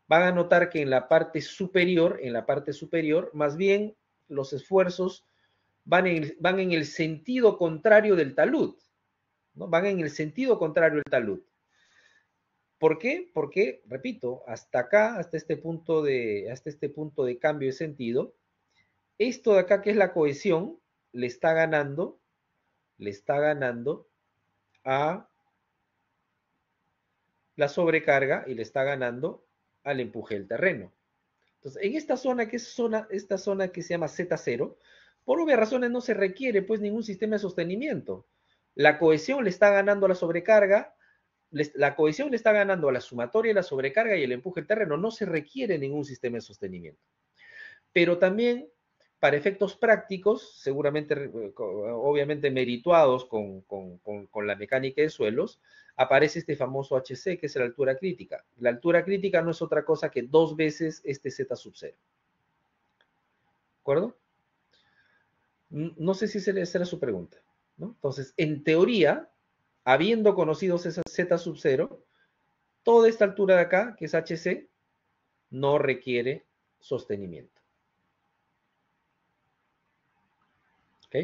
van a notar que en la parte superior, más bien los esfuerzos van en el sentido contrario del talud, ¿no? Van en el sentido contrario del talud. ¿Por qué? Porque, repito, hasta acá, hasta este punto de cambio de sentido, esto de acá que es la cohesión, le está ganando a la sobrecarga y le está ganando al empuje del terreno. Entonces, en esta zona esta zona que se llama Z0, por obvias razones no se requiere pues ningún sistema de sostenimiento. La cohesión le está ganando a la sobrecarga, la cohesión le está ganando a la sumatoria de la sobrecarga y el empuje del terreno. No se requiere ningún sistema de sostenimiento. Pero también, para efectos prácticos, seguramente, obviamente merituados con la mecánica de suelos, aparece este famoso HC, que es la altura crítica. La altura crítica no es otra cosa que 2 veces este Z sub 0. ¿De acuerdo? No sé si esa era su pregunta, ¿no? Entonces, en teoría, habiendo conocido esa Z sub 0, toda esta altura de acá, que es HC, no requiere sostenimiento. ¿Ok?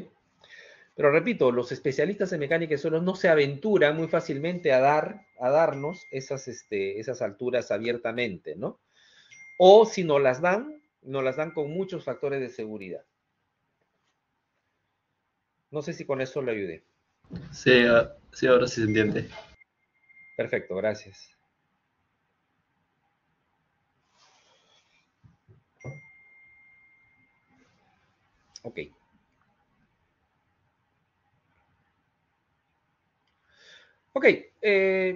Pero repito, los especialistas en mecánica de suelos no se aventuran muy fácilmente a darnos esas alturas abiertamente, ¿no? O si nos las dan con muchos factores de seguridad. No sé si con eso le ayudé. Sí, sí, ahora sí se entiende. Perfecto, gracias. Ok. Ok,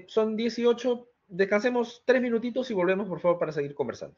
son 18. Descansemos 3 minutitos y volvemos, por favor, para seguir conversando.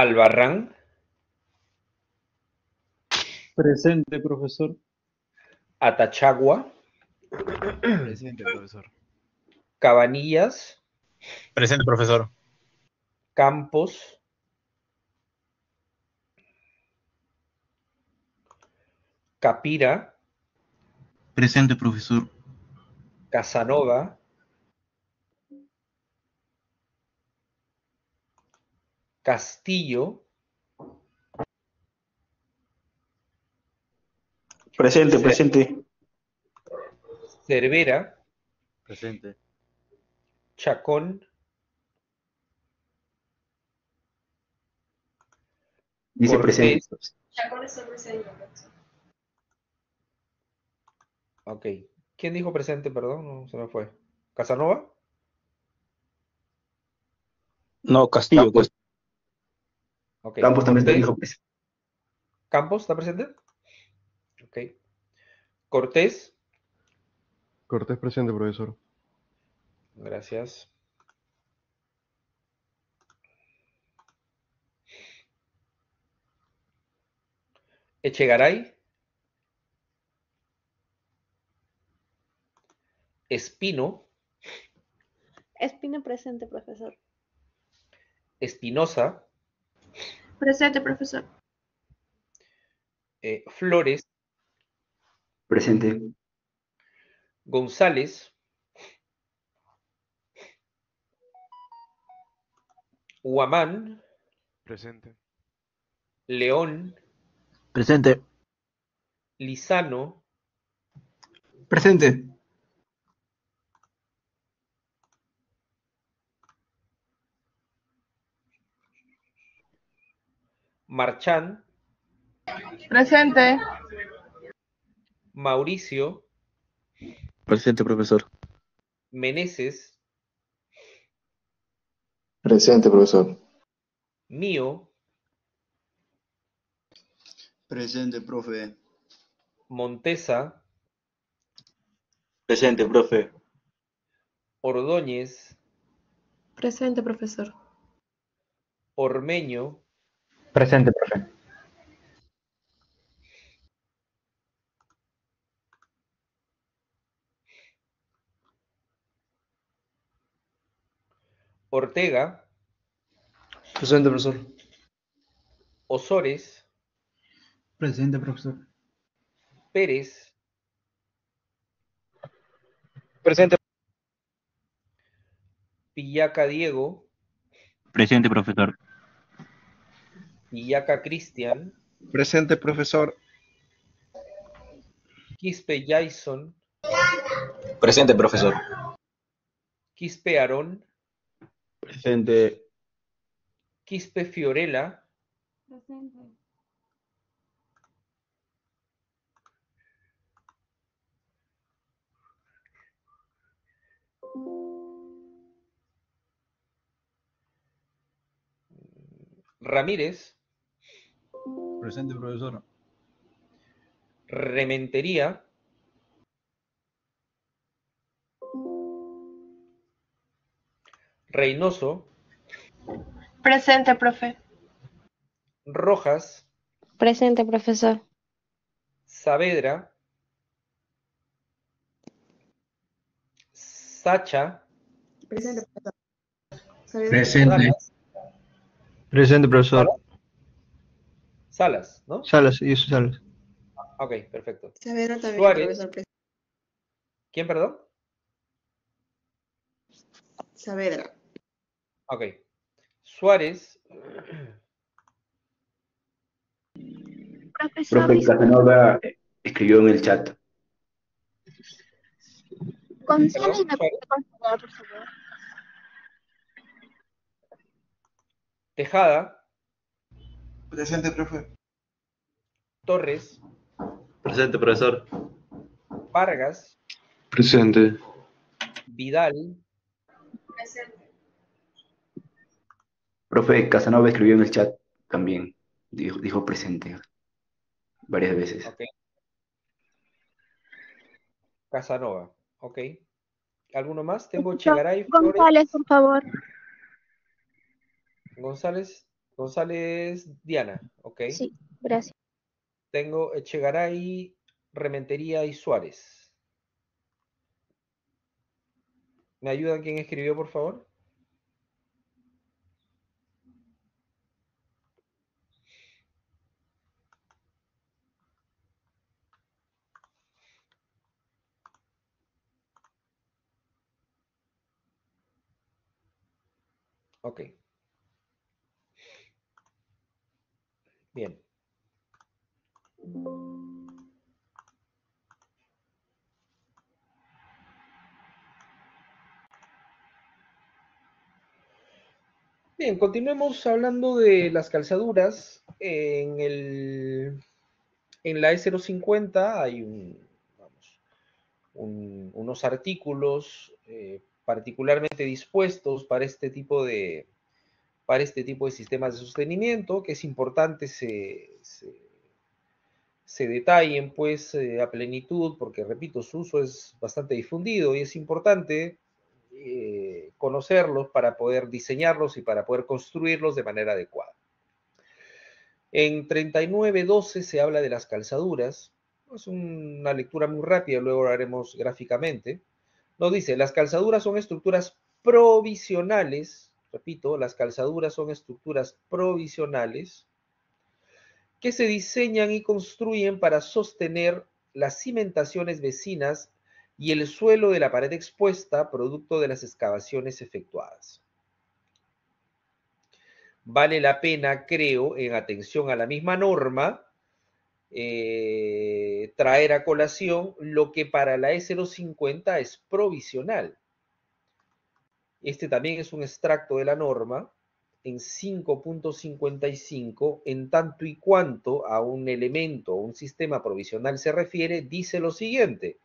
Albarrán, Presente, profesor. Atachagua, Presente, profesor. Cabanillas, Presente, profesor. Campos, Capira, Presente, profesor. Casanova, Castillo, Presente, presente. Cervera, Presente. Chacón, Dice presente. Cortés. Ok. ¿Quién dijo presente? Perdón, no se me fue. ¿Casanova? No, Castillo. Campos. Ok. Campos también te Cortés. dijo presente. ¿Campos está presente? Ok. Cortés. Cortés presente, profesor. Gracias. Echegaray. Espino. Espino presente, profesor. Espinosa. Presente, profesor. Flores. Presente. González. Huamán. Presente. León. Presente. Lizano. Presente. Marchán. Presente. Mauricio. Presente, profesor. Meneses. Presente, profesor. Mío. Presente, profe. Montesa. Presente, profe. Ordóñez. Presente, profesor. Ormeño. Presente, profe. Ortega. Presente, profesor. Osores. Presente, profesor. Pérez. Presente. Pillaca Diego. Presente, profesor. Pillaca Cristian. Presente, profesor. Quispe Jason. Presente, profesor. Quispe Aarón. Presente. Quispe Fiorella. Presente. Ramírez. Presente, profesor. Rementería. Reynoso. Presente, profe. Rojas. Presente, profesor. Saavedra. Sacha. Presente, profesor. Presente. Salas. Presente, profesor. Salas, ¿no? Salas, y eso Salas. Ok, perfecto. Saavedra también, Suárez. profesor. ¿Quién, perdón? Saavedra. Ok. Suárez. Profesor, Profe Casanova escribió en el chat. González Perdón, Suárez. por favor. Tejada. Presente, profe. Torres. Presente, profesor. Vargas. Presente. Vidal. Profe Casanova escribió en el chat también. Dijo presente varias veces. Ok. Casanova. Ok. ¿Alguno más? Tengo Chegaray, Flores. González, por favor. González. González Diana, ok. Sí, gracias. Tengo Echegaray, Rementería y Suárez. ¿Me ayudan quién escribió, por favor? Ok. Bien. Bien, continuemos hablando de las calzaduras. En la E050 hay unos artículos particularmente dispuestos para este tipo de sistemas de sostenimiento, que es importante se detallen pues a plenitud, porque repito, su uso es bastante difundido y es importante conocerlos para poder diseñarlos y para poder construirlos de manera adecuada. En 39.12 se habla de las calzaduras. Es una lectura muy rápida, luego lo haremos gráficamente. Nos dice, las calzaduras son estructuras provisionales, repito, las calzaduras son estructuras provisionales que se diseñan y construyen para sostener las cimentaciones vecinas y el suelo de la pared expuesta, producto de las excavaciones efectuadas. Vale la pena, creo, en atención a la misma norma, traer a colación lo que para la E050 es provisional. Este también es un extracto de la norma en 5.55, en tanto y cuanto a un elemento o un sistema provisional se refiere, dice lo siguiente.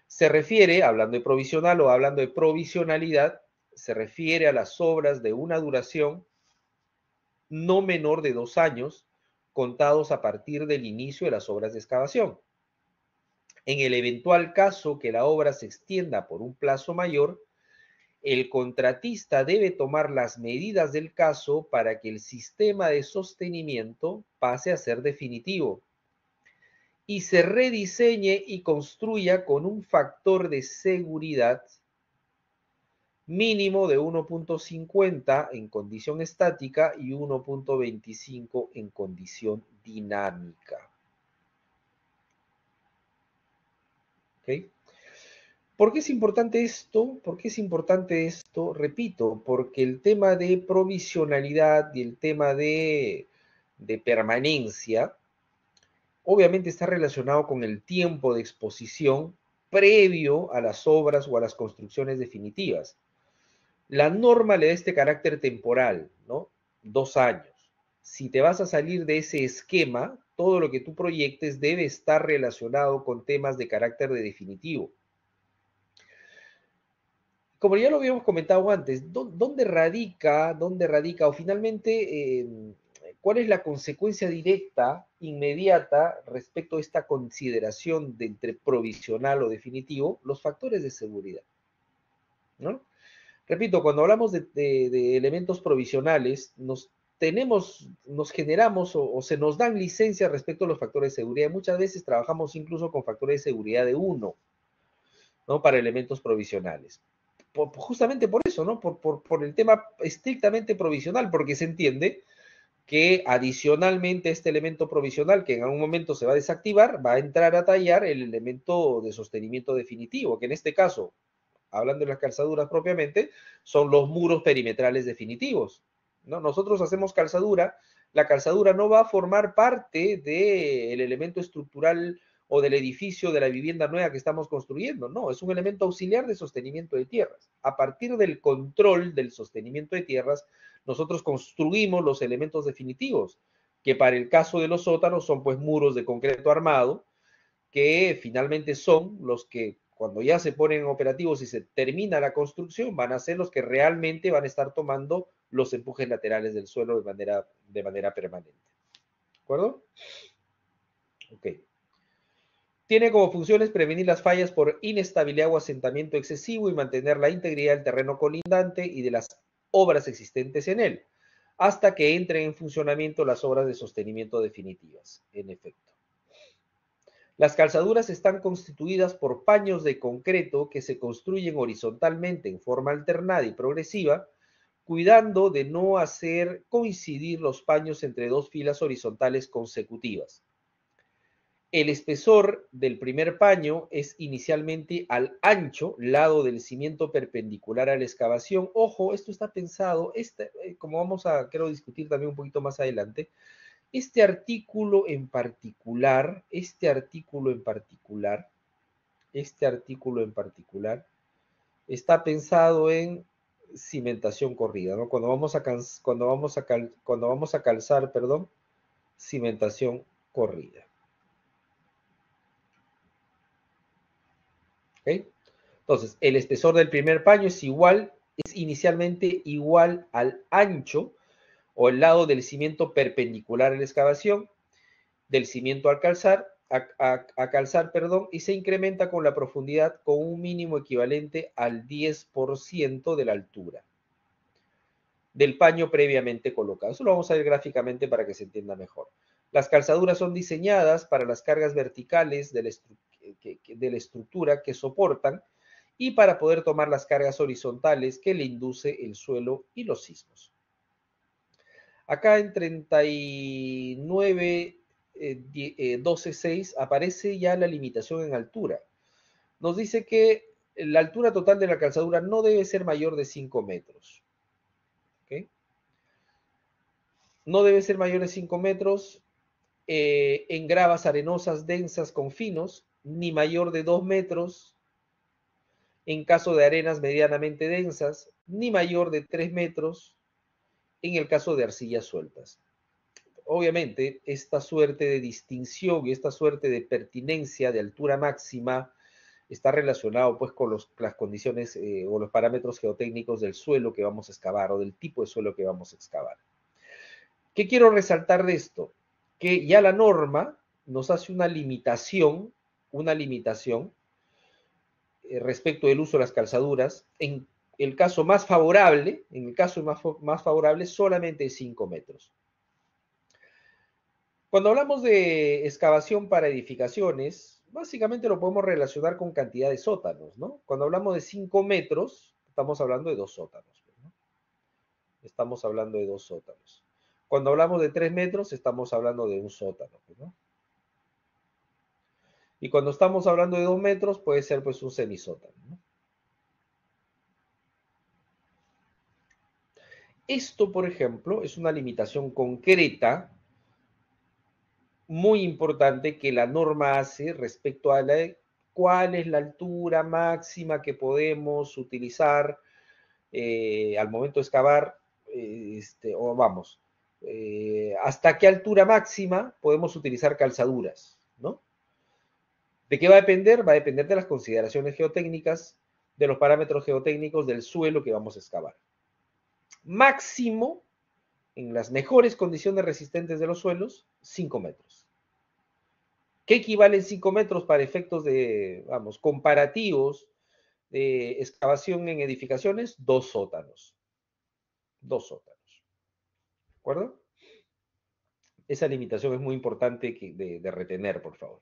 Se refiere, hablando de provisional o hablando de provisionalidad, se refiere a las obras de una duración no menor de 2 años, contados a partir del inicio de las obras de excavación. En el eventual caso que la obra se extienda por un plazo mayor, el contratista debe tomar las medidas del caso para que el sistema de sostenimiento pase a ser definitivo y se rediseñe y construya con un factor de seguridad mínimo de 1.50 en condición estática y 1.25 en condición dinámica. ¿Ok? ¿Por qué es importante esto? ¿Por qué es importante esto? Repito, porque el tema de provisionalidad y el tema de permanencia obviamente está relacionado con el tiempo de exposición previo a las obras o a las construcciones definitivas. La norma le da este carácter temporal, ¿no? 2 años. Si te vas a salir de ese esquema, todo lo que tú proyectes debe estar relacionado con temas de carácter de definitivo. Como ya lo habíamos comentado antes, ¿dónde radica o finalmente cuál es la consecuencia directa, inmediata, respecto a esta consideración de entre provisional o definitivo? Los factores de seguridad, ¿no? Repito, cuando hablamos de elementos provisionales, nos generamos o se nos dan licencias respecto a los factores de seguridad. Muchas veces trabajamos incluso con factores de seguridad de 1, ¿no? Para elementos provisionales. Justamente por eso, ¿no? Por el tema estrictamente provisional, porque se entiende que adicionalmente a este elemento provisional, que en algún momento se va a desactivar, va a entrar a tallar el elemento de sostenimiento definitivo, que en este caso, hablando de las calzaduras propiamente, son los muros perimetrales definitivos, ¿no? Nosotros hacemos calzadura, la calzadura no va a formar parte del elemento estructural o del edificio de la vivienda nueva que estamos construyendo, no, es un elemento auxiliar de sostenimiento de tierras. A partir del control del sostenimiento de tierras, nosotros construimos los elementos definitivos, que para el caso de los sótanos son pues muros de concreto armado, que finalmente son los que cuando ya se ponen operativos y se termina la construcción, van a ser los que realmente van a estar tomando los empujes laterales del suelo de manera permanente. ¿De acuerdo? Ok. Tiene como funciones prevenir las fallas por inestabilidad o asentamiento excesivo y mantener la integridad del terreno colindante y de las obras existentes en él. hasta que entren en funcionamiento las obras de sostenimiento definitivas, en efecto. Las calzaduras están constituidas por paños de concreto que se construyen horizontalmente en forma alternada y progresiva, cuidando de no hacer coincidir los paños entre dos filas horizontales consecutivas. El espesor del primer paño es inicialmente al ancho, lado del cimiento perpendicular a la excavación. Ojo, esto está pensado, como vamos a, creo, discutir también un poquito más adelante, este artículo en particular, está pensado en cimentación corrida, ¿no? Cuando vamos a calzar, perdón, cimentación corrida. ¿Ok? Entonces, el espesor del primer paño es inicialmente igual al ancho o el lado del cimiento perpendicular a la excavación, del cimiento al calzar, y se incrementa con la profundidad con un mínimo equivalente al 10% de la altura del paño previamente colocado. Eso lo vamos a ver gráficamente para que se entienda mejor. Las calzaduras son diseñadas para las cargas verticales de la estructura que soportan y para poder tomar las cargas horizontales que le induce el suelo y los sismos. Acá en 39.12.6 aparece ya la limitación en altura. Nos dice que la altura total de la calzadura no debe ser mayor de 5 metros. ¿Okay? No debe ser mayor de 5 metros en gravas arenosas densas con finos, ni mayor de 2 metros en caso de arenas medianamente densas, ni mayor de 3 metros en el caso de arcillas sueltas. Obviamente, esta suerte de distinción y esta suerte de pertinencia de altura máxima está relacionado pues con las condiciones o los parámetros geotécnicos del suelo que vamos a excavar o del tipo de suelo que vamos a excavar. ¿Qué quiero resaltar de esto? Que ya la norma nos hace una limitación respecto del uso de las calzaduras. En el caso más favorable, solamente 5 metros. Cuando hablamos de excavación para edificaciones, básicamente lo podemos relacionar con cantidad de sótanos, ¿no? Cuando hablamos de 5 metros, estamos hablando de 2 sótanos, ¿no? Estamos hablando de 2 sótanos. Cuando hablamos de 3 metros, estamos hablando de un sótano, ¿no? Y cuando estamos hablando de 2 metros, puede ser pues un semisótano, ¿no? Esto, por ejemplo, es una limitación concreta muy importante que la norma hace respecto a cuál es la altura máxima que podemos utilizar al momento de excavar, hasta qué altura máxima podemos utilizar calzaduras, ¿no? ¿De qué va a depender? Va a depender de las consideraciones geotécnicas, de los parámetros geotécnicos del suelo que vamos a excavar. Máximo, en las mejores condiciones resistentes de los suelos, 5 metros. ¿Qué equivalen 5 metros para efectos de, comparativos de excavación en edificaciones? 2 sótanos. 2 sótanos. ¿De acuerdo? Esa limitación es muy importante de retener, por favor.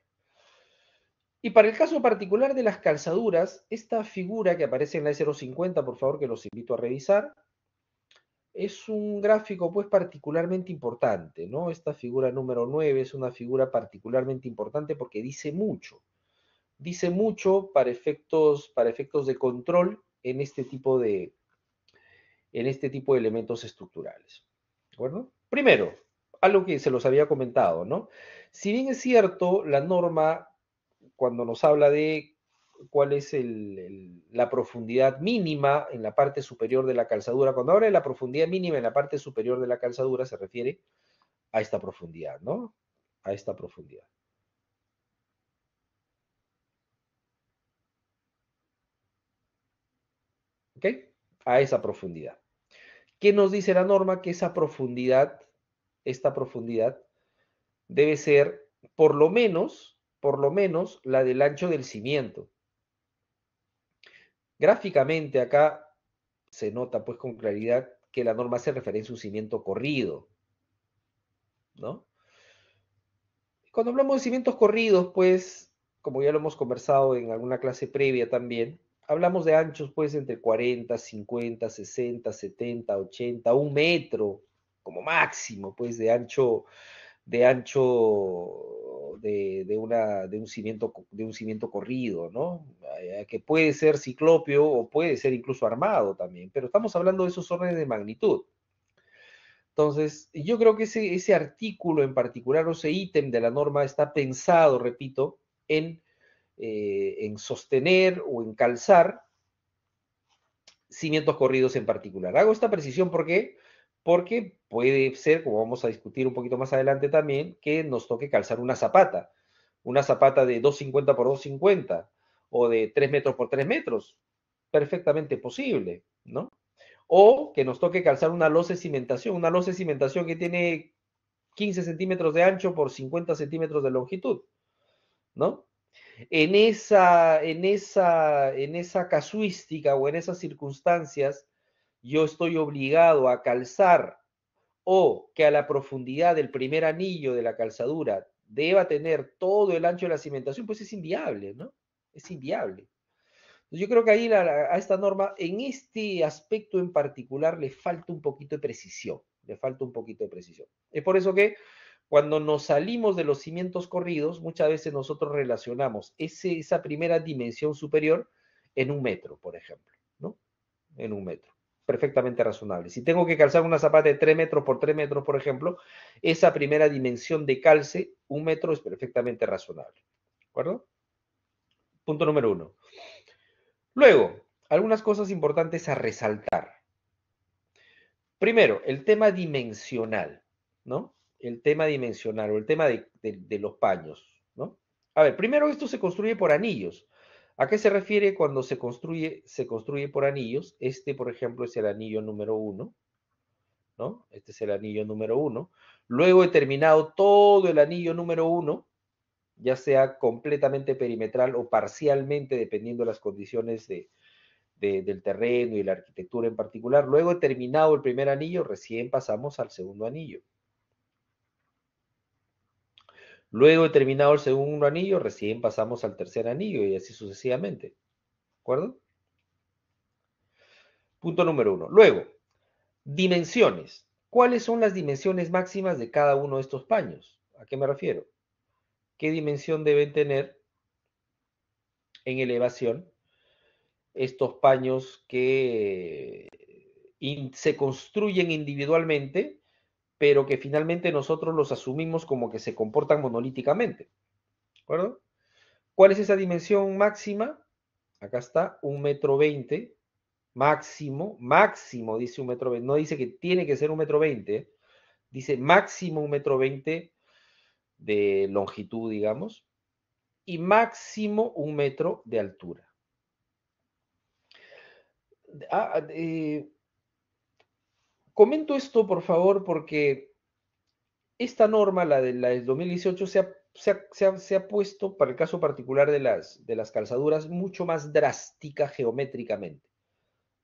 Y para el caso particular de las calzaduras, esta figura que aparece en la E050, por favor, que los invito a revisar, es un gráfico pues particularmente importante, ¿no? Esta figura número 9 es una figura particularmente importante porque dice mucho para efectos de control en este tipo de elementos estructurales. ¿De acuerdo? Primero, algo que se los había comentado, ¿no? Si bien es cierto, la norma, cuando nos habla de cuál es la profundidad mínima en la parte superior de la calzadura, cuando habla de la profundidad mínima en la parte superior de la calzadura, se refiere a esta profundidad, ¿no? A esta profundidad. ¿Ok? A esa profundidad. ¿Qué nos dice la norma? Que esta profundidad debe ser por lo menos la del ancho del cimiento. Gráficamente acá se nota pues con claridad que la norma hace referencia a un cimiento corrido, ¿no? Cuando hablamos de cimientos corridos, pues, como ya lo hemos conversado en alguna clase previa también, hablamos de anchos, pues, entre 40, 50, 60, 70, 80, 1 metro, como máximo, pues, de ancho de un cimiento corrido, ¿no? Que puede ser ciclópeo o puede ser incluso armado también, pero estamos hablando de esos órdenes de magnitud. Entonces, yo creo que ese artículo en particular, o ese ítem de la norma está pensado, repito, en sostener o en calzar cimientos corridos en particular. Hago esta precisión porque puede ser, como vamos a discutir un poquito más adelante también, que nos toque calzar una zapata de 250 por 250 o de 3 metros por 3 metros, perfectamente posible, ¿no? O que nos toque calzar una losa de cimentación que tiene 15 centímetros de ancho por 50 centímetros de longitud, ¿no? En esa casuística o en esas circunstancias, yo estoy obligado a calzar o que a la profundidad del primer anillo de la calzadura deba tener todo el ancho de la cimentación, pues es inviable, ¿no? Es inviable. Yo creo que ahí a esta norma, en este aspecto en particular, le falta un poquito de precisión. Le falta un poquito de precisión. Es por eso que cuando nos salimos de los cimientos corridos, muchas veces nosotros relacionamos esa primera dimensión superior en 1 metro, por ejemplo, ¿no? En 1 metro. Perfectamente razonable. Si tengo que calzar una zapata de 3 metros por 3 metros, por ejemplo, esa primera dimensión de calce, 1 metro, es perfectamente razonable. ¿De acuerdo? Punto número 1. Luego, algunas cosas importantes a resaltar. Primero, el tema dimensional, ¿no? El tema dimensional o el tema de los paños, ¿no? A ver, primero esto se construye por anillos. ¿A qué se refiere cuando se construye por anillos? Este, por ejemplo, es el anillo número 1, ¿no? Este es el anillo número 1. Luego he terminado todo el anillo número 1, ya sea completamente perimetral o parcialmente, dependiendo de las condiciones del terreno y la arquitectura en particular. Luego he terminado el primer anillo, recién pasamos al segundo anillo. Luego he terminado el segundo anillo, recién pasamos al tercer anillo y así sucesivamente. ¿De acuerdo? Punto número 1. Luego, dimensiones. ¿Cuáles son las dimensiones máximas de cada uno de estos paños? ¿A qué me refiero? ¿Qué dimensión deben tener en elevación estos paños que se construyen individualmente, pero que finalmente nosotros los asumimos como que se comportan monolíticamente? ¿De acuerdo? ¿Cuál es esa dimensión máxima? Acá está, 1,20 m. Máximo, dice 1,20 m. No dice que tiene que ser 1,20 m. Dice máximo 1,20 m de longitud, digamos, y máximo 1 metro de altura. Comento esto, por favor, porque esta norma, la del 2018, se ha puesto, para el caso particular de las calzaduras, mucho más drástica geométricamente.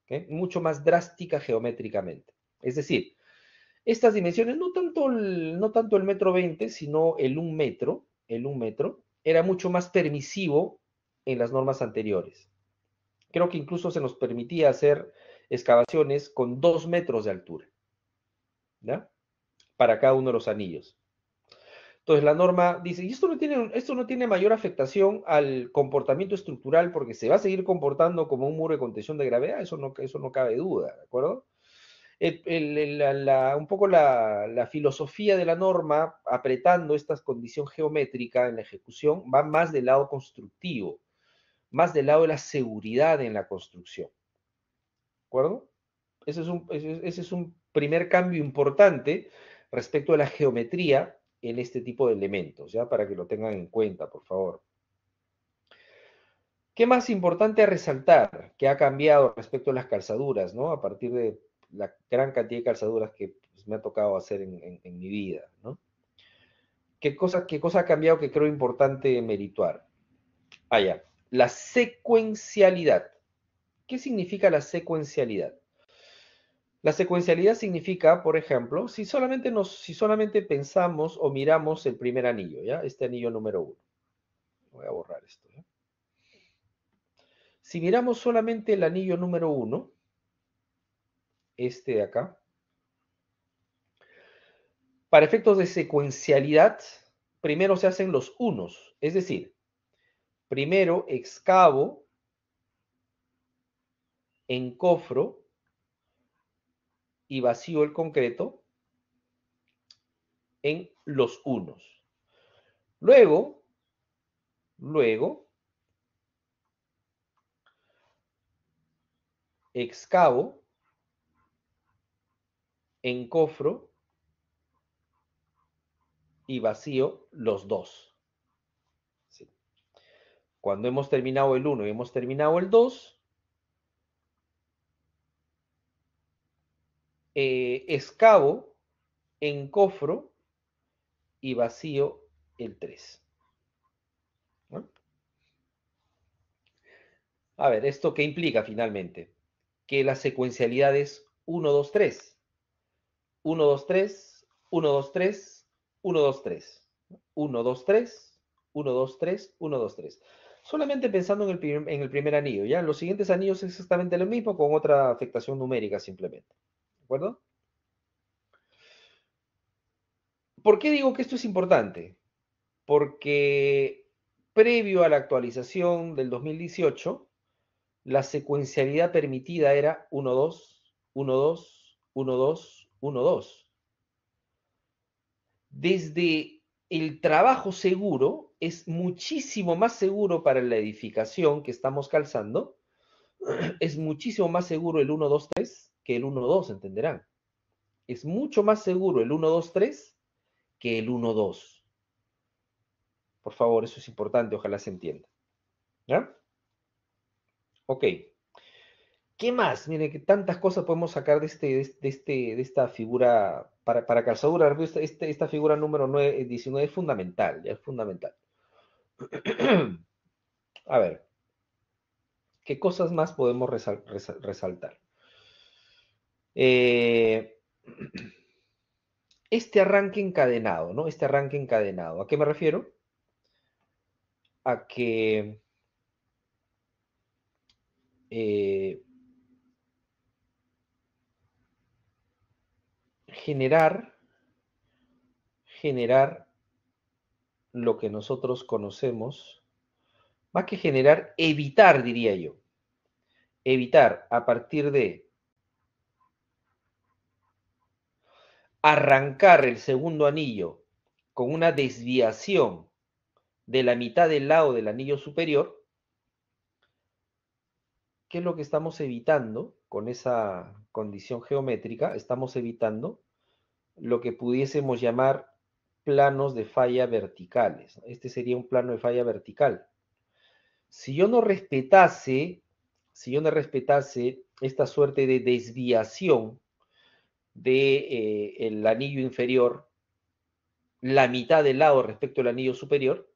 ¿Okay? Mucho más drástica geométricamente. Es decir, estas dimensiones, no tanto el 1,20 m, sino el 1 metro, era mucho más permisivo en las normas anteriores. Creo que incluso se nos permitía hacer excavaciones con 2 metros de altura, ¿ya? Para cada uno de los anillos. Entonces la norma dice, y esto no tiene mayor afectación al comportamiento estructural porque se va a seguir comportando como un muro de contención de gravedad, eso no cabe duda, ¿de acuerdo? Un poco la filosofía de la norma, apretando esta condición geométrica en la ejecución, va más del lado constructivo, más del lado de la seguridad en la construcción. ¿De acuerdo? Ese es un primer cambio importante respecto a la geometría en este tipo de elementos, ¿ya? Para que lo tengan en cuenta, por favor. ¿Qué más importante a resaltar que ha cambiado respecto a las calzaduras, ¿no? A partir de la gran cantidad de calzaduras que pues, me ha tocado hacer en mi vida, ¿no? ¿Qué cosa ha cambiado que creo importante merituar? Ya. La secuencialidad. ¿Qué significa la secuencialidad? La secuencialidad significa, por ejemplo, si solamente pensamos o miramos el primer anillo, ¿ya? Este anillo número 1. Voy a borrar esto, ¿ya? Si miramos solamente el anillo número 1, este de acá, para efectos de secuencialidad, primero se hacen los unos, es decir, primero excavo, encofro y vacío el concreto en los unos. Luego, excavo, encofro y vacío los dos. ¿Sí? Cuando hemos terminado el 1 y hemos terminado el 2, excavo, encofro y vacío el 3. ¿No? A ver, ¿esto qué implica finalmente? Que la secuencialidad es 1, 2, 3. 1, 2, 3, 1, 2, 3, 1, 2, 3. 1, 2, 3, 1, 2, 3, 1, 2, 3. Solamente pensando en el primer anillo, ¿ya? En los siguientes anillos es exactamente lo mismo, con otra afectación numérica simplemente. ¿De acuerdo? ¿Por qué digo que esto es importante? Porque previo a la actualización del 2018, la secuencialidad permitida era 1, 2, 1, 2, 1, 2, 1, 2. Desde el trabajo seguro, es muchísimo más seguro para la edificación que estamos calzando, es muchísimo más seguro el 1, 2, 3 que el 1, 2, entenderán. Es mucho más seguro el 1, 2, 3 que el 1, 2. Por favor, eso es importante, ojalá se entienda. ¿Ya? Ok. ¿Qué más? Miren, que tantas cosas podemos sacar de esta figura para calzadura. Esta figura número 19 es fundamental, ya es fundamental. A ver, ¿qué cosas más podemos resaltar? Este arranque encadenado, ¿no? Este arranque encadenado. ¿A qué me refiero? A que generar lo que nosotros conocemos, más que generar, evitar, diría yo. Evitar a partir de arrancar el segundo anillo con una desviación de la mitad del lado del anillo superior. ¿Qué es lo que estamos evitando con esa condición geométrica? Estamos evitando lo que pudiésemos llamar planos de falla verticales. Este sería un plano de falla vertical. Si yo no respetase esta suerte de desviación del anillo inferior, la mitad del lado respecto al anillo superior,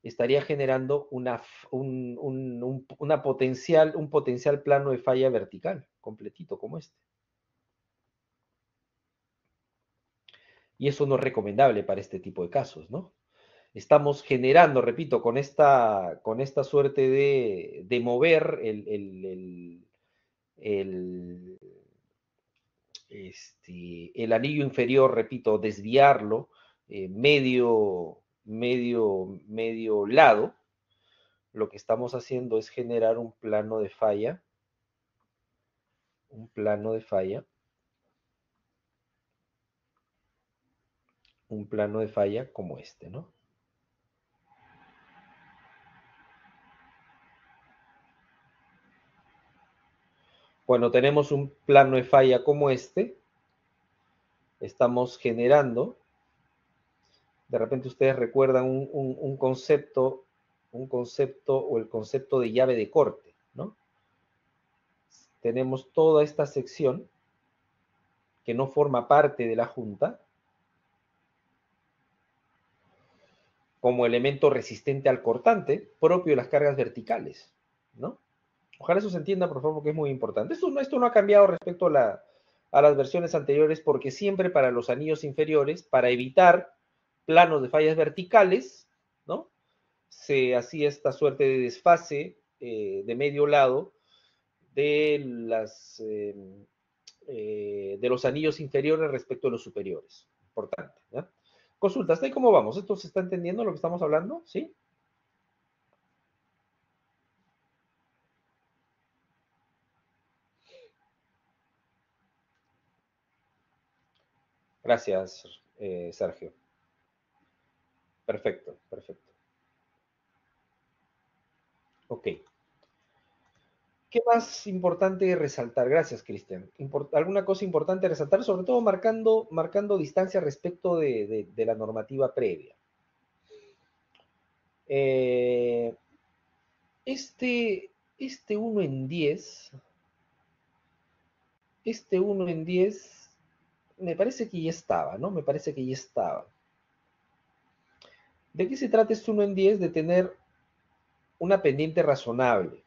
estaría generando un potencial plano de falla vertical, completito como este. Y eso no es recomendable para este tipo de casos, ¿no? Estamos generando, repito, con esta suerte de mover el anillo inferior, repito, desviarlo medio lado. Lo que estamos haciendo es generar un plano de falla, como este, ¿no? Cuando tenemos un plano de falla como este, estamos generando, de repente ustedes recuerdan un concepto o el concepto de llave de corte, ¿no? Tenemos toda esta sección que no forma parte de la junta como elemento resistente al cortante propio de las cargas verticales, ¿no? Ojalá eso se entienda, por favor, porque es muy importante. Esto no ha cambiado respecto a a las versiones anteriores porque siempre para los anillos inferiores, para evitar planos de fallas verticales, ¿no? Se hacía esta suerte de desfase de medio lado de los anillos inferiores respecto a los superiores. Importante, ¿ya? Consulta, ¿hasta ahí cómo vamos? ¿Esto se está entendiendo lo que estamos hablando? ¿Sí? Gracias, Sergio. Perfecto, perfecto. Ok. ¿Qué más importante resaltar? Gracias, Cristian. ¿Alguna cosa importante resaltar? Sobre todo marcando distancia respecto de la normativa previa. Este 1 en 10, me parece que ya estaba, ¿no? Me parece que ya estaba. ¿De qué se trata este 1 en 10? De tener una pendiente razonable.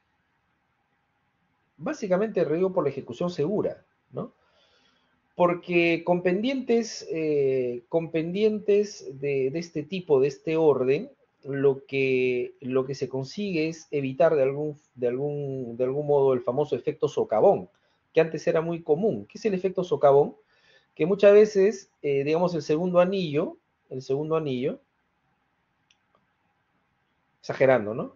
Básicamente riego por la ejecución segura, ¿no? Porque con pendientes de este tipo, de este orden, lo que se consigue es evitar de algún modo el famoso efecto socavón, que antes era muy común. ¿Qué es el efecto socavón? Que muchas veces, digamos, el segundo anillo, exagerando, ¿no?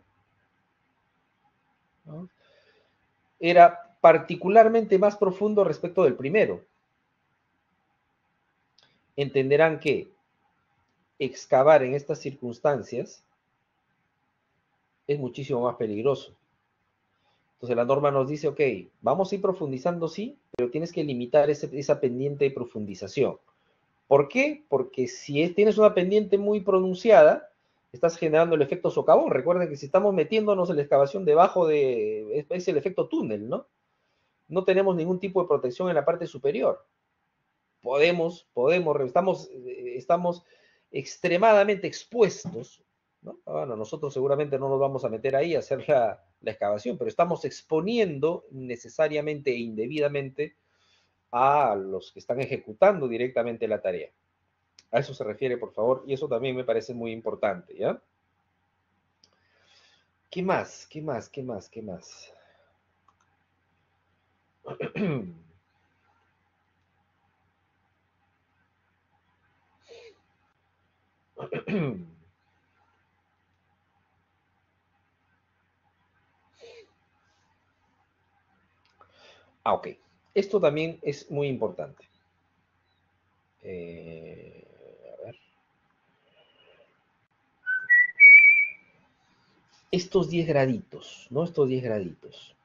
Era particularmente más profundo respecto del primero. Entenderán que excavar en estas circunstancias es muchísimo más peligroso. Entonces la norma nos dice, ok, vamos a ir profundizando, sí, pero tienes que limitar esa pendiente de profundización. ¿Por qué? Porque si tienes una pendiente muy pronunciada, estás generando el efecto socavón. Recuerden que si estamos metiéndonos en la excavación debajo es el efecto túnel, ¿no? No tenemos ningún tipo de protección en la parte superior. Estamos extremadamente expuestos, ¿no? Bueno, nosotros seguramente no nos vamos a meter ahí a hacer la excavación, pero estamos exponiendo necesariamente e indebidamente a los que están ejecutando directamente la tarea. A eso se refiere, por favor, y eso también me parece muy importante, ¿ya? ¿Qué más? ¿Qué más? ¿Qué más? ¿Qué más? Ok. Esto también es muy importante. A ver. Estos 10 graditos, ¿no? Estos 10 graditos.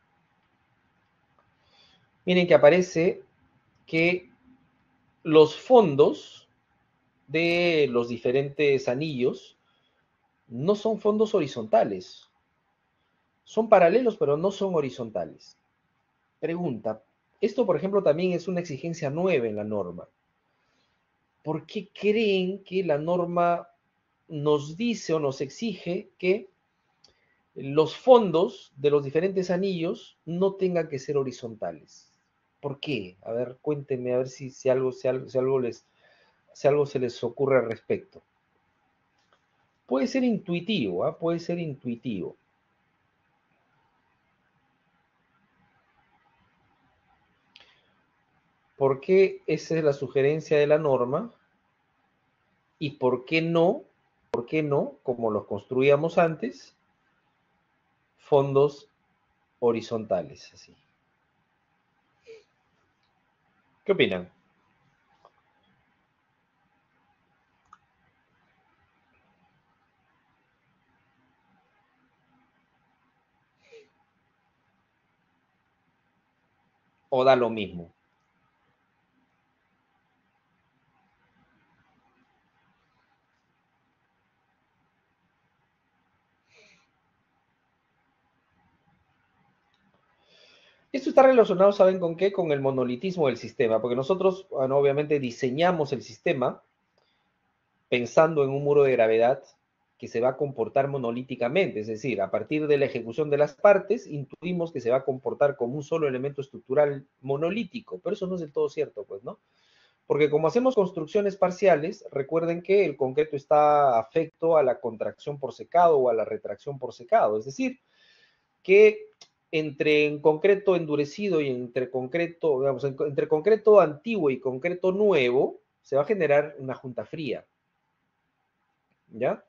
Miren que aparece que los fondos de los diferentes anillos no son fondos horizontales. Son paralelos, pero no son horizontales. Pregunta, esto por ejemplo también es una exigencia 9 en la norma. ¿Por qué creen que la norma nos dice o nos exige que los fondos de los diferentes anillos no tengan que ser horizontales? ¿Por qué? A ver, cuéntenme, a ver si algo se les ocurre al respecto. Puede ser intuitivo, ¿eh? Puede ser intuitivo. ¿Por qué esa es la sugerencia de la norma? ¿Y por qué no, como los construíamos antes, fondos horizontales? Así. ¿Qué opinan? ¿O da lo mismo? Esto está relacionado, ¿saben con qué? Con el monolitismo del sistema, porque nosotros, bueno, obviamente diseñamos el sistema pensando en un muro de gravedad que se va a comportar monolíticamente, es decir, a partir de la ejecución de las partes, intuimos que se va a comportar como un solo elemento estructural monolítico, pero eso no es del todo cierto, pues, ¿no? Porque como hacemos construcciones parciales, recuerden que el concreto está afecto a la contracción por secado o a la retracción por secado, es decir, que entre concreto endurecido y entre concreto, digamos, entre concreto antiguo y concreto nuevo, se va a generar una junta fría, ¿ya?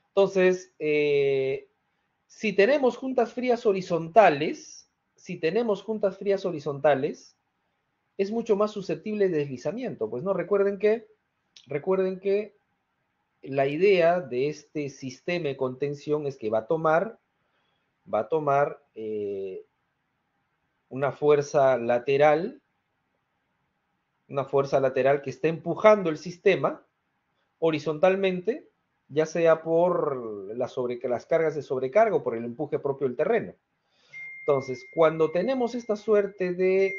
Entonces, si tenemos juntas frías horizontales, es mucho más susceptible de deslizamiento. Pues no, recuerden que la idea de este sistema de contención es que va a tomar una fuerza lateral que está empujando el sistema horizontalmente, ya sea por las cargas de sobrecarga o por el empuje propio del terreno. Entonces, cuando tenemos esta suerte de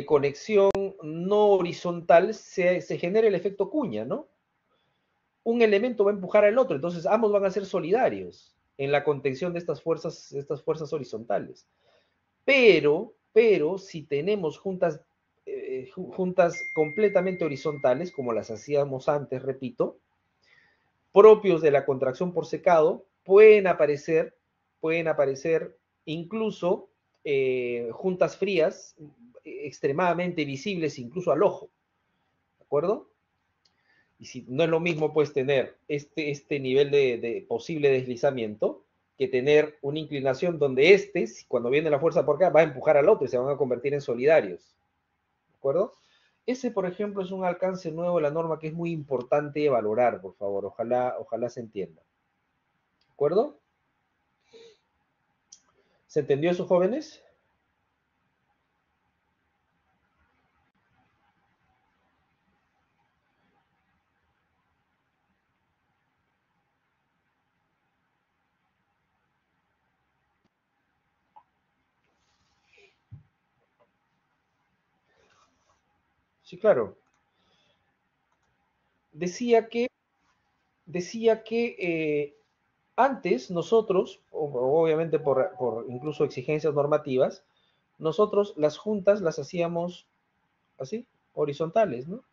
conexión no horizontal, se genera el efecto cuña, ¿no? Un elemento va a empujar al otro, entonces ambos van a ser solidarios en la contención de estas fuerzas horizontales. Pero si tenemos juntas completamente horizontales, como las hacíamos antes, repito, propios de la contracción por secado, pueden aparecer incluso juntas frías extremadamente visibles incluso al ojo, ¿de acuerdo? Y si no es lo mismo, pues, tener este nivel de posible deslizamiento que tener una inclinación donde cuando viene la fuerza por acá, va a empujar al otro y se van a convertir en solidarios, ¿de acuerdo? Ese, por ejemplo, es un alcance nuevo de la norma que es muy importante valorar, por favor, ojalá se entienda, ¿de acuerdo? ¿Se entendió eso, jóvenes? Sí, claro. Decía que antes nosotros, obviamente por incluso exigencias normativas, nosotros las juntas las hacíamos así, horizontales, ¿no?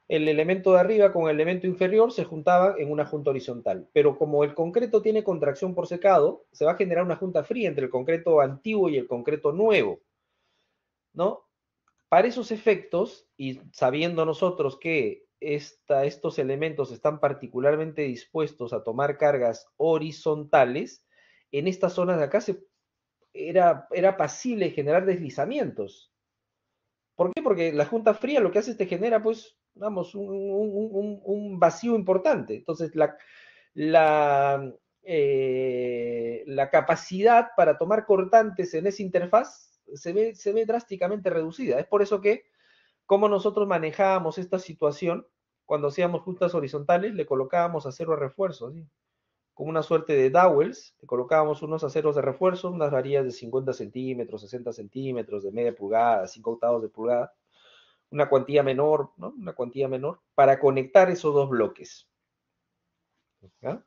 El elemento de arriba con el elemento inferior se juntaban en una junta horizontal, pero como el concreto tiene contracción por secado, se va a generar una junta fría entre el concreto antiguo y el concreto nuevo, ¿no? Para esos efectos, y sabiendo nosotros que estos elementos están particularmente dispuestos a tomar cargas horizontales, en estas zonas de acá era pasible generar deslizamientos. ¿Por qué? Porque la junta fría lo que hace es te genera, pues, vamos, un vacío importante. Entonces, la capacidad para tomar cortantes en esa interfaz se ve drásticamente reducida. Es por eso que, como nosotros manejábamos esta situación, cuando hacíamos juntas horizontales, le colocábamos acero de refuerzo, ¿sí? Como una suerte de dowels, le colocábamos unos aceros de refuerzo, unas varillas de 50 centímetros, 60 centímetros, de media pulgada, 5 octavos de pulgada, una cuantía menor, ¿no? Una cuantía menor, para conectar esos dos bloques. ¿Ya?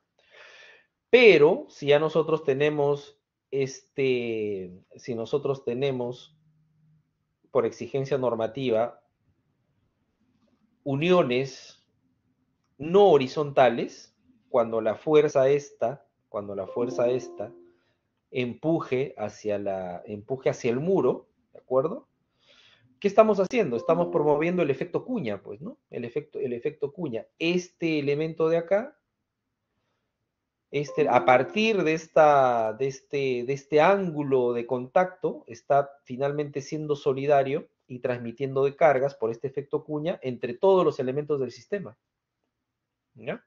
Pero si ya nosotros tenemos por exigencia normativa uniones no horizontales, cuando la fuerza esta empuje hacia el muro, ¿de acuerdo? ¿Qué estamos haciendo? Estamos promoviendo el efecto cuña, pues, ¿no? El efecto cuña. Este elemento de acá, a partir de este ángulo de contacto, está finalmente siendo solidario y transmitiendo de cargas por este efecto cuña entre todos los elementos del sistema. ¿Ya?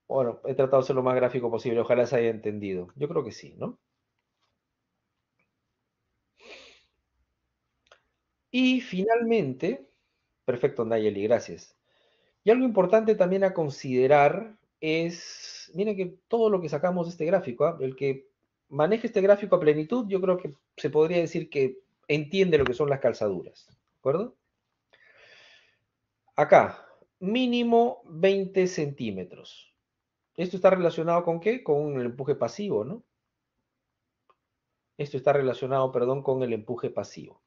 Bueno, he tratado de ser lo más gráfico posible, ojalá se haya entendido. Yo creo que sí, ¿no? Y finalmente, perfecto, Nayeli, gracias. Y algo importante también a considerar es, miren que todo lo que sacamos de este gráfico, el que maneje este gráfico a plenitud, yo creo que se podría decir que entiende lo que son las calzaduras, acuerdo? Acá, mínimo 20 centímetros. ¿Esto está relacionado con qué? Con el empuje pasivo, ¿no? Esto está relacionado, perdón, con el empuje pasivo.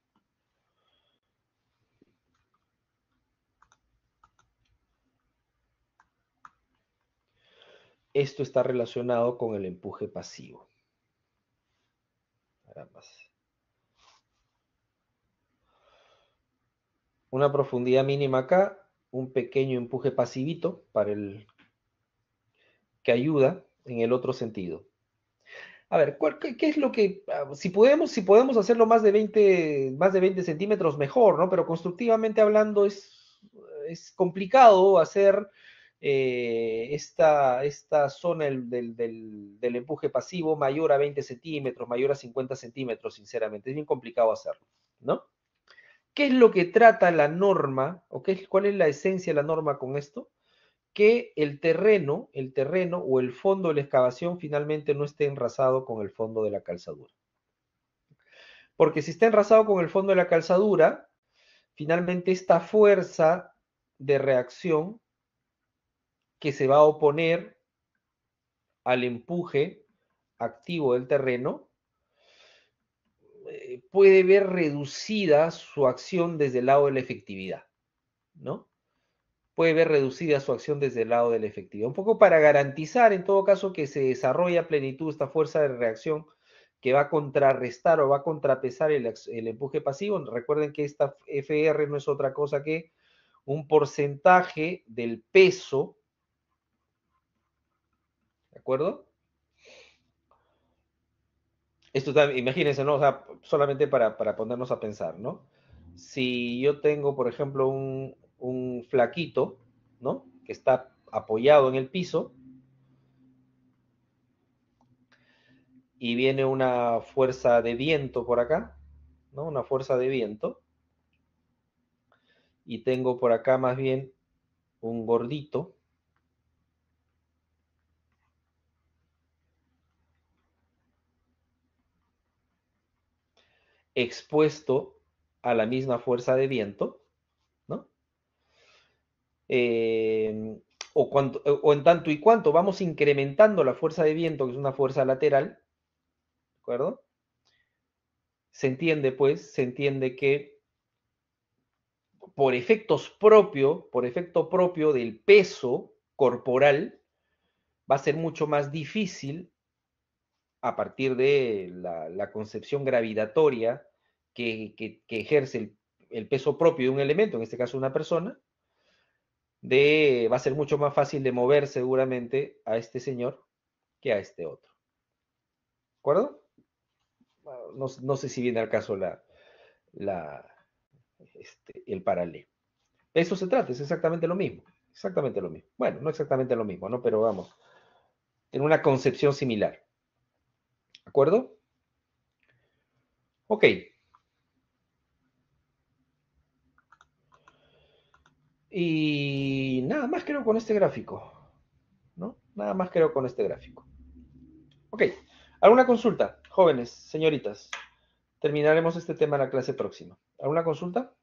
Esto está relacionado con el empuje pasivo. Carambas. Una profundidad mínima acá, un pequeño empuje pasivito para el que ayuda en el otro sentido. A ver, ¿qué es lo que, si podemos hacerlo más de 20 centímetros, mejor, ¿no? Pero constructivamente hablando es complicado hacer esta zona del empuje pasivo mayor a 20 centímetros, mayor a 50 centímetros, sinceramente. Es bien complicado hacerlo, ¿no? ¿Qué es lo que trata la norma, o cuál es la esencia de la norma con esto? Que el terreno o el fondo de la excavación finalmente no esté enrasado con el fondo de la calzadura. Porque si está enrasado con el fondo de la calzadura, finalmente esta fuerza de reacción que se va a oponer al empuje activo del terreno puede ver reducida su acción desde el lado de la efectividad, ¿no? Puede ver reducida su acción desde el lado de la efectividad. Un poco para garantizar, en todo caso, que se desarrolle a plenitud esta fuerza de reacción que va a contrarrestar o va a contrapesar el empuje pasivo. Recuerden que esta FR no es otra cosa que un porcentaje del peso, ¿de acuerdo? Esto también, imagínense, ¿no? O sea, solamente para ponernos a pensar, ¿no? Si yo tengo, por ejemplo, un flaquito, ¿no? Que está apoyado en el piso y viene una fuerza de viento por acá, ¿no? Una fuerza de viento. Y tengo por acá más bien un gordito. Expuesto a la misma fuerza de viento, ¿no? O en tanto y cuanto vamos incrementando la fuerza de viento, que es una fuerza lateral, ¿de acuerdo? Se entiende, pues, que por efecto propio del peso corporal, va a ser mucho más difícil, a partir de la concepción gravitatoria que ejerce el peso propio de un elemento, en este caso una persona, va a ser mucho más fácil de mover seguramente a este señor que a este otro. ¿De acuerdo? No sé si viene al caso el paralelo. Eso se trata, es exactamente lo mismo. Exactamente lo mismo. Bueno, no exactamente lo mismo, ¿no? Pero vamos, en una concepción similar. ¿De acuerdo? Ok. Y nada más creo con este gráfico, ¿no? Nada más creo con este gráfico. Ok. ¿Alguna consulta, jóvenes, señoritas? Terminaremos este tema en la clase próxima. ¿Alguna consulta?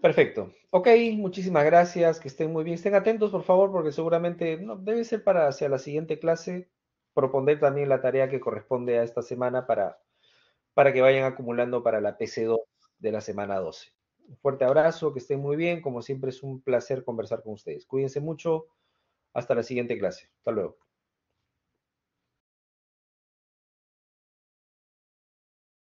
Perfecto. Ok, muchísimas gracias, que estén muy bien. Estén atentos, por favor, porque seguramente debe ser para hacia la siguiente clase proponer también la tarea que corresponde a esta semana para que vayan acumulando para la PC2 de la semana 12. Un fuerte abrazo, que estén muy bien. Como siempre es un placer conversar con ustedes. Cuídense mucho. Hasta la siguiente clase. Hasta luego.